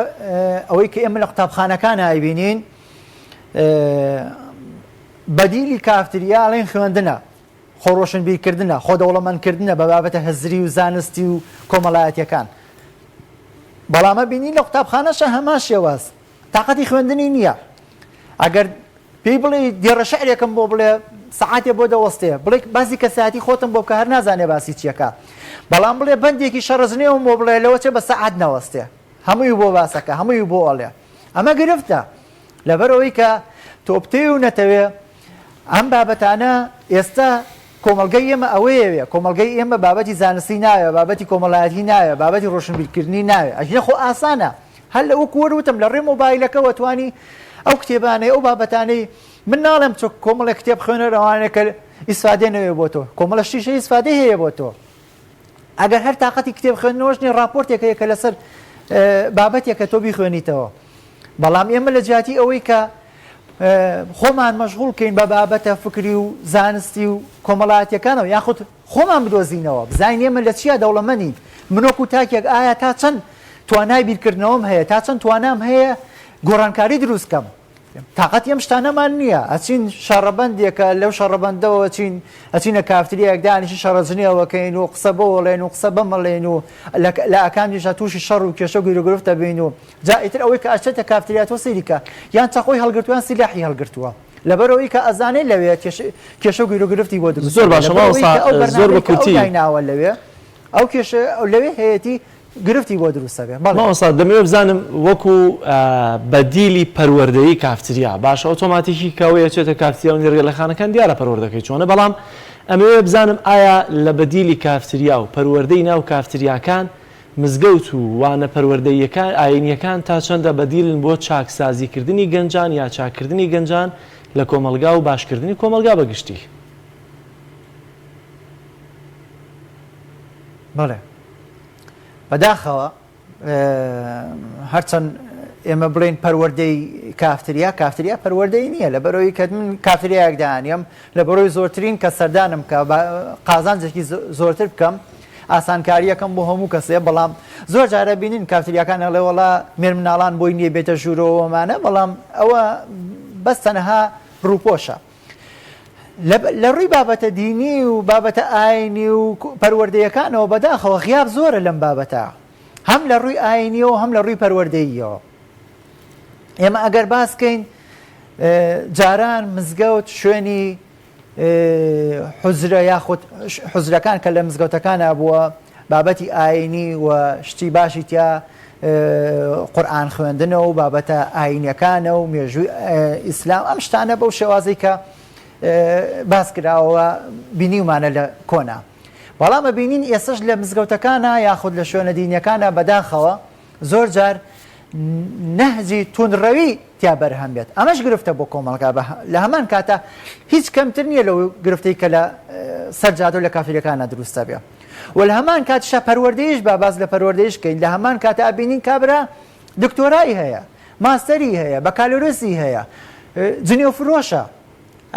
ئەوەی کە ئێمە لە قوتابخانەکان ئایبینین بەدیلی کافتریاڵێن خوێندنە خۆڕۆشنبیرکردنە خۆدەوڵەمەندکردنە بە بابەتە هەزری و زانستی و کۆمەڵایەتیەکان بەڵامە بینی لە قوتابخانەشە هەمان شێواز تااقەتی خوێندنی نییە ئەگەر پێی بڵێ دیێڕە شعرێکم بۆ بڵێ سەعاتێ بۆ دەوەستێ بڵێ باسی کەساتی خۆتم بۆ بکە هەر نازانێ باسی چیەکە بەڵام بڵێ بەندێکی شەڕزنێوم بۆ بڵێ لەوە چێ بە سەعات نەوەستێ هەمووی بۆ باسەکە هەمووی بۆ ئەڵێ ئەمە گرفتە لەبەرەوەی کە تۆپتێ و نەتەوێ ئەم بابەتانە ئێستا کۆمەلگەی ئێمە ئەوەیەوێ کۆمەلگەی ئێمە بابەتی زانستی ناوێ بابەتی کۆمەڵایەتی ناوێ بابەتی ڕۆشنبیرکردنی ناوێ ئەژنە خۆ ئاسانە هەر لە وەکو وەروتم لە ڕێ مۆبایلەکەەوە توانی ئەو کتێبانەی ئەو بابەتانەی من ناڵێم چۆ کۆمەڵێک کتێب خوێنەرەوانێک کە ئیسفادێ نەوێ بۆ تۆ کۆمەڵە شیشە ئیسفادە هەیە بۆ تۆ ئەگەر هەر تااقەتی کتێب خوێندنەوەش نیە راپۆرتێکەیە کە لەسەر بابەتێکە تۆ بیخوێنیتەوە بەڵام ئێمە لە جیاتی ئەوەی کە خۆمان مەشغوڵکەین بە بابەتە فکری و زانستی و کۆمەڵایەتیەکانەوە یاخود خۆمان بدۆزینەوە بزانین ئێمە لە چیە دەوڵەمەندین منۆکو تاکێک ئایا تا چەند توانای بیرکردنەوەم هەیە تا چەند توانام هەیە گۆڕانکاری دروستکەم تااقەت ئەم شتانەمان نییە ئەچین شەڕەبەندێکە لەو شەڕەبەندەوە ئەچینە کافتریەک دانیشی شەڕەجنیەوەکەین و قسە بۆڵێن و قسە بەمەڵێن و لە ئەکانیشە تووشی شەڕ و کێشە و گیرۆگرفتە بین و جائیتر ئەوەی کە ئەچێتە کافتریاتۆ سەیریکە یان چەقۆی هەڵگرتووان سیلاحی هەڵگرتووە لەبەرەوەی کە ئەزانێت لەوێ کێشە و گیرۆگرفتی بۆ دروست زۆر باشە زۆر بەکوتی ناوە لەوێ ئەو کێشە لەوێ هەیەی گرفتی بۆ دروستە بێ. ماوەستا دەمەوێت بزانم وەکو بەدیلی پەروەردەیی کافتریا باش ئۆتۆماتیکی کەوەیە چێتە کافتریا و نێرگەلەخانەکان دیارە پەروەردەکەی چۆنە، بەڵام ئەمەوێ بزانم ئایا لە بەدیلی کافتریا و پەروەردەی ناو کافتریاکان مزگەوت و وانە پەروەردەییەکان ئاینیەکان تا چەندە بەدیلن بۆ چاکسازیکردنی گەنجان یا چاکردنی گەنجان لە کۆمەلگا و باشکردنی کۆمەلگا بەگشتی؟ بەڵێ بەداخەوە هەرچەند ئێمە بڵێن پەروەردەی کافتریا پەروەردەی نییە، لە بەرەوەی کە من کافتریایەک داهانیم لە بەرەوەی زۆرترین کە سەردانم کە قازانجێکی زۆرتر بکەم ئاسانکاریەکەم بۆ هەموو کەسێ، بەڵام زۆر جارە بینین کافتریاکان ئەڵێ وەڵا مێر مناڵان بۆی نییە بێتە ژوورەوەمانە، بەڵام ئەوە بەس تەنەها ڕووپۆشە. لە ڕووی بابەتە دینی و بابەتە ئاینی و پەروەردەیەکانەوە بەداخەوە غیاب زۆرە لەم بابەتە، هەم لە ڕووی ئاینیەوە هەم لە ڕووی پەروەردەییەوە. ئێمە ئەگەر باسکەین جاران مزگەوت شوێنی حوزرە یاخود حوزرەکان کە لە مزگەوتەکانە بووە بابەتی ئاینی و شتی باشی تیا قورئان خوێندنەوە و بابەتە ئاینیەکانە و مێژووی ئیسلام، ئەم شتانە بەو شێوازەی کە باس کراوە بینیومانە لە کۆنا. بەڵام بینین ئێسش لە مزگەوتەکانە یاخود لە شوێنە دینیەکانە بەداخەوە زۆر جار نەهجی تونڕەوی تیا بەرهەم بێت، ئەمەش گرفتە بۆ کۆمەڵگا لە هەمان کاتە هیچ کەمتر نییە لەو گرفتەی کە لە سەرجادە و لە کافرەکانە دروستە بێ. و لە هەمان کاتیشە پەروەردەیش با باز لە پەروەردەیش کەین، لە هەمان کاتە ئابینین کابرا دکتۆرایی هەیە، ماستەری هەیە، بەکالۆرسی هەیە، جنێوفرۆشە.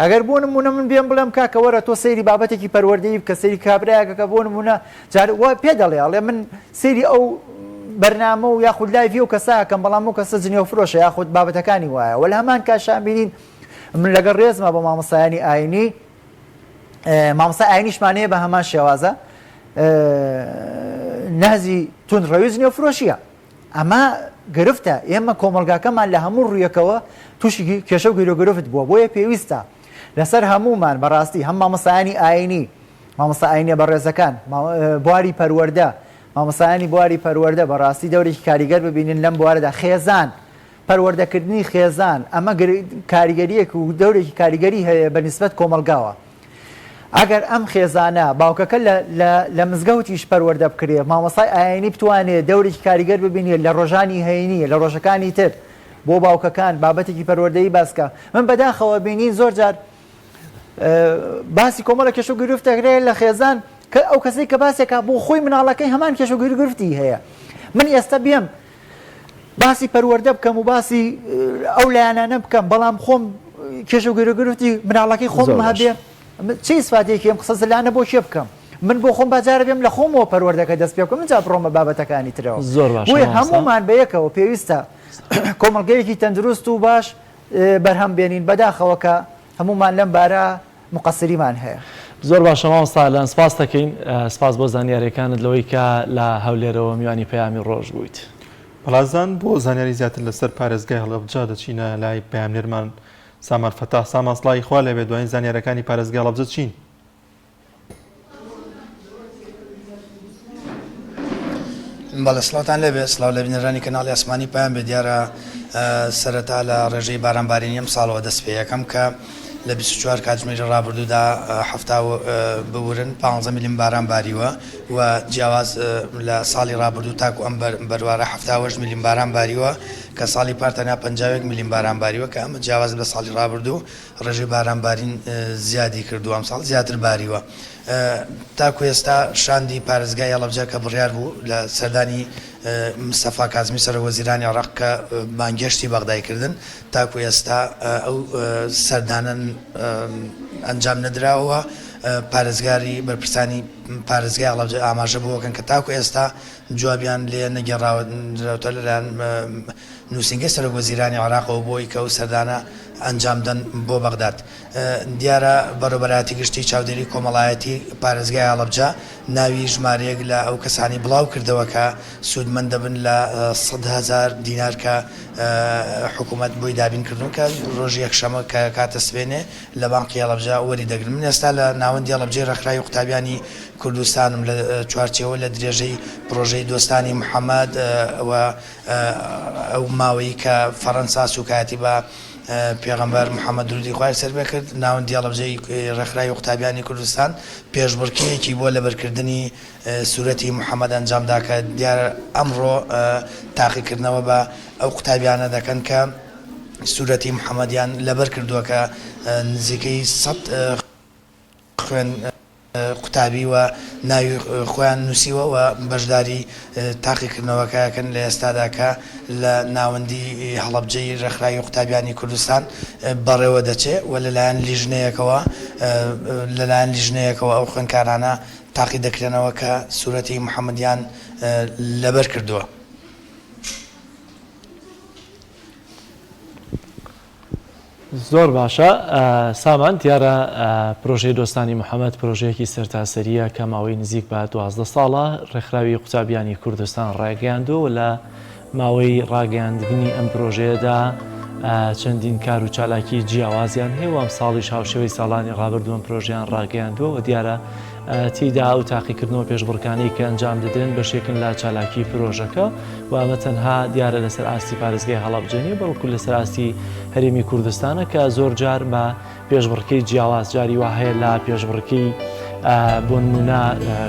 ئەگەر بۆ نمونە من بێم بڵێم کاکە وەرە تۆ سەیری بابەتێکی پەروەردەیی بکە، سەیری کابراایەکە بۆ نمونە جار پێ دەڵێ ئەڵێ من سەیری ئەو بەرنامە و یاخود لایڤی و کەساکەم، بەڵام و کەسە جنێوفرۆشە یاخود بابەتەکانی وایە. وە لە هەمان کاشان بینین من لەگەڵ ڕێزمە بە مامۆستایانی ئاینی، مامۆستای ئاینیشمانەیە بە هەمان شێوازە نازی تونڕەوی جنێوفرۆشیە. ئەمە گرفتە ئێمە کۆمەلگاکەمان لە هەموو ڕوویەکەوە تووشی کێشە و گیرۆگرفت بووە، بۆیە پێویستە لەسەر هەمومان بەڕاستی هەم مامۆستایانی ئاینی، مامۆستا ئاینیە بەڕێزەکان، بواری پەروەردە، مامۆستایانی بواری پەروەردە بەڕاستی دەورێکی کاریگەر ببینن لەم بوارەدا. خێزان، پەروەردەکردنی خێزان، ئەمە کاریگەریەک و دەورێکی کاریگەری هەیە بەنسبەت کۆمەلگاوە. ئەگەر ئەم خێزانە باوکەکە لە مزگەوتیش پەروەردە بکرێ، مامۆستای ئاینی بتوانێت دەورێکی کاریگەر ببینێت لە ڕۆژانی هەینی لە ڕۆژەکانی تر بۆ باوکەکان بابەتێکی پەروەردەیی باسکە. من بەداخەوە بینین زۆر جار باسی کۆمەڵە کێشە و گرفتەکرێت لە خێزان کە ئەو کەسەی کە باسێکە بۆ خۆی مناڵەکەی هەمان کێشە و گرفتی هەیە. من ئێستا بێم باسی پەروەردە بکەم و باسی ئەو لایەنانە بکەم، بەڵام خۆم کێشە و گرفتی مناڵەکەی خۆم هەبێ چی سفاتێکی ئەم قسە زلانە بۆ شێ بکەم؟ من بۆ خۆم بەجارە بێم لە خۆمەوە پەروەردەکە دەست پێ بکەم، جا بڕۆمە بابەتەکانی ترەوە. زۆر باش. بۆیە هەمومان بەیەکەوە پێویستە کۆمەڵگەیەکی تەندروست و باش بەرهەم بێنین، بەداخەوە کە هەمومان لەم بارە مقەسریمان هەیە. زۆر باشە مامۆستا، لەن سپاس دەکەین، سپاس بۆ زانیاریەکانت لەوەی کە لە هەولێرەوە میوانی پەیامی ڕۆژ بوویت. بەڵازان بۆ زانیاری زیاتر لەسەر پارێزگای هەڵەبجە دەچینە لای پەیامنێرمان سامان فەتاح. سامان سڵای خوا لەبێ، دوایین زانیاریەکانی پارێزگای هەڵەبجە چین؟ بەڵێ سڵاتان لەبێ، سڵاو لە بینەرانی کەناڵی ئاسمانی پەیام بێ. دیارە سەرەتا لە ڕێژەی بارانبارینی ئەم ساڵەوە دەست پێ یەکەم کە لە 24 کاتژمێری ڕابردوودا بورن 15 میلیم باران باریوە و جیاواز لە ساڵی ڕابردوو تاکو ئەم بەروارە 7 میلیم باران باریوە کە ساڵی پارتەنیا 50 میلیم باران باریوە کە ئەمە جیاواز لە ساڵی ڕابردوو ڕێژەی بارانبارین زیادی کردو، ئەم ساڵ زیاتر باریوە. تاکو ئێستا شاندی پارێزگای هەڵەبجە کە بڕیار بوو لە سەردانی مستەفا کازمی سەرۆکوەزیرانی عێراق کە بانگێشتی بەغدایکردن، تاکو ئێستا ئەو سەردانن ئەنجام نەدراوە. پارێزگاری بەرپرسانی پارێزگای هەڵەبجە ئاماژە بووەکەن کە تاکو ئێستا جوابیان لێ نەگەڕاوەتە لەلایەن نووسینگەی سەرۆکوەزیرانی عێراقەوە بۆی کە ئەو سەردانە ئەنجامدەن بۆ بەغداد. دیارە بەڕێوەبەرایەتی گشتی چاودێری کۆمەڵایەتی پارێزگای هەڵەبجە ناوی ژمارەیەک لە ئەو کەسانی بڵاو کردەوە کە سوودمەند دەبن لە 100,000 دینار کە حکوومەت بۆی دابینکردن کە ڕۆژی یەکشەمە کە کاتە سوێنێ لە بانقی هەڵەبجە وەری دەگرن. من ئێستا لە ناوەندی هەڵەبجەی ڕێکخراوی قوتابیانی کوردستانم لە چوارچێوە لە درێژەی پرۆژەی دۆستانی محەممەد ئەو ماوەی کە فەڕەنسا سوکاتی بە پێغەمبەر محەممەد درودی خوای سەربێ کرد ناوەندی هەڵەبجەی ڕێکخراوی قوتابیانی کوردستان پێشبڕکێیەکی بۆ لەبەرکردنی سوورەتی محەممەد ئەنجامدا کە دیارە ئەمڕۆ تاقیکردنەوە بە ئەو قوتابیانە دەکەن کە سوورەتی محەممەدیان لەبەر کردووە کە نزیکەی 100 خوێن قوتابی و ناوی خۆیان نووسیوە و بەشداری تاقیکردنەوەکەکەن لە ئێستادا کە لە ناوەندی هەڵەبجەی ڕێکخراوی قوتابیانی کوردستان بەڕێوە دەچێت و لەلایەن لیژنەیەکەوە ئەو خوێنکارانە تاقی دەکرێنەوە کە سوورەتی محەممەدیان لەبەر کردووە. زۆر باشە سامان دیارە پرۆژەی دۆستانی محەممەد پرۆژەیەکی سەرتاسەریە کە ماوەی نزیک بە 12 ساڵە ڕێکخراوی قوتابیانی کوردستان ڕاگەیاندووە لە ماوەی ڕاگەیاندنی ئەم پرۆژەیەدا چەندین کار و چالاکی جیاوازیان هەیە و ئەم ساڵیش هاوشێوەی ساڵانی ڕابردووەم پرۆژیان ڕاگەیاندووە و دیارە تیدا ئەو تاقیکردنەوە پێشبڕکانەی کە ئەنجام دەدرێن بەشێکن لە چالاکی پرۆژەکە و ئەمە تەنها دیارە لەسەر ئاستی پارێزگای هەڵەبجەنی بەڵکو لەسەر ئاستی هەرێمی کوردستانە کە زۆر جار بە پێشبڕکەی جیاواز جاری وا هەیە لە پێشبڕکەی بۆ نمونە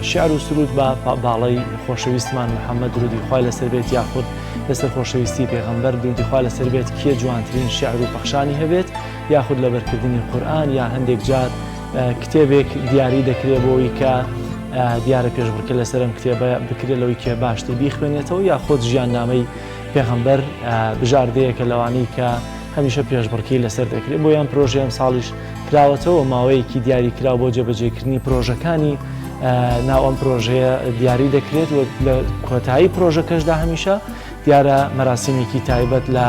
شیعر و سرود بە باڵی خۆشەویستمان محەممەد درودی خوای لەسەر بێت یاخود لەسەر خۆشەویستی پێغەمبەر درودی خوای لەسەر بێت کێ جوانترین شیعر و پەخشانی هەبێت یاخود لەبەرکردنی قورئان یا هەندێک جار کتێبێک دیاری دەکرێت بۆی کە دیارە پێشبڕکە لەسەر ئەم کتێبە بکرێت لەوەی کێ باشتر بیخوێنێتەوە یا خۆت ژیاننامەی پێغەمبەر بژاردەیەکە لەوانەی کە هەمیشە پێشبڕکەی لەسەر دەکرێت بۆ یان پرۆژەی ئەم ساڵیش کراوەتەوە ماوەیەکی دیاری کرا بۆ جێبەجێکردنی پرۆژەکانی ناو ئەم پرۆژەیە دیاری دەکرێت و لە کۆتایی پرۆژەکەشدا هەمیشە دیارە مەراسیمێکی تایبەت لە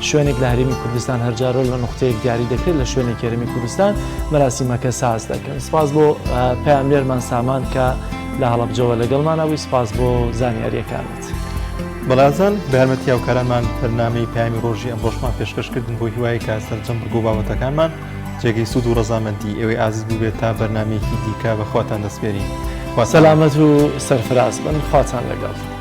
شوێنێک لە هەرێمی کوردستان هەرجارۆ لە نقطەیەک دیاری دەکرێت لە شوێنێک هەرێمی کوردستان مەراسیمەکە ساز دەکەن. سپاس بۆ پەیامێرمان سامان کە لە هەڵەبجەوە لەگەڵمانەوەی سپاس بۆ زانیاریەکانت. بەڵازان بە هەرمەتی هاوکارانمان بەرنامەی پەیامی ڕۆژی ئەم ڕۆژمان پێشکەشکردن بۆ هیوای کە سەرجەم بگو بابەتەکانمان جێگەی سوود و ڕەزامەندی ئێوەی ئازیز بووبێت تا بەرنامەیەکی دیکە بە خواتان دەسپێرین. سەلامەت و سەرفراز بن خواتان لەگەڵ.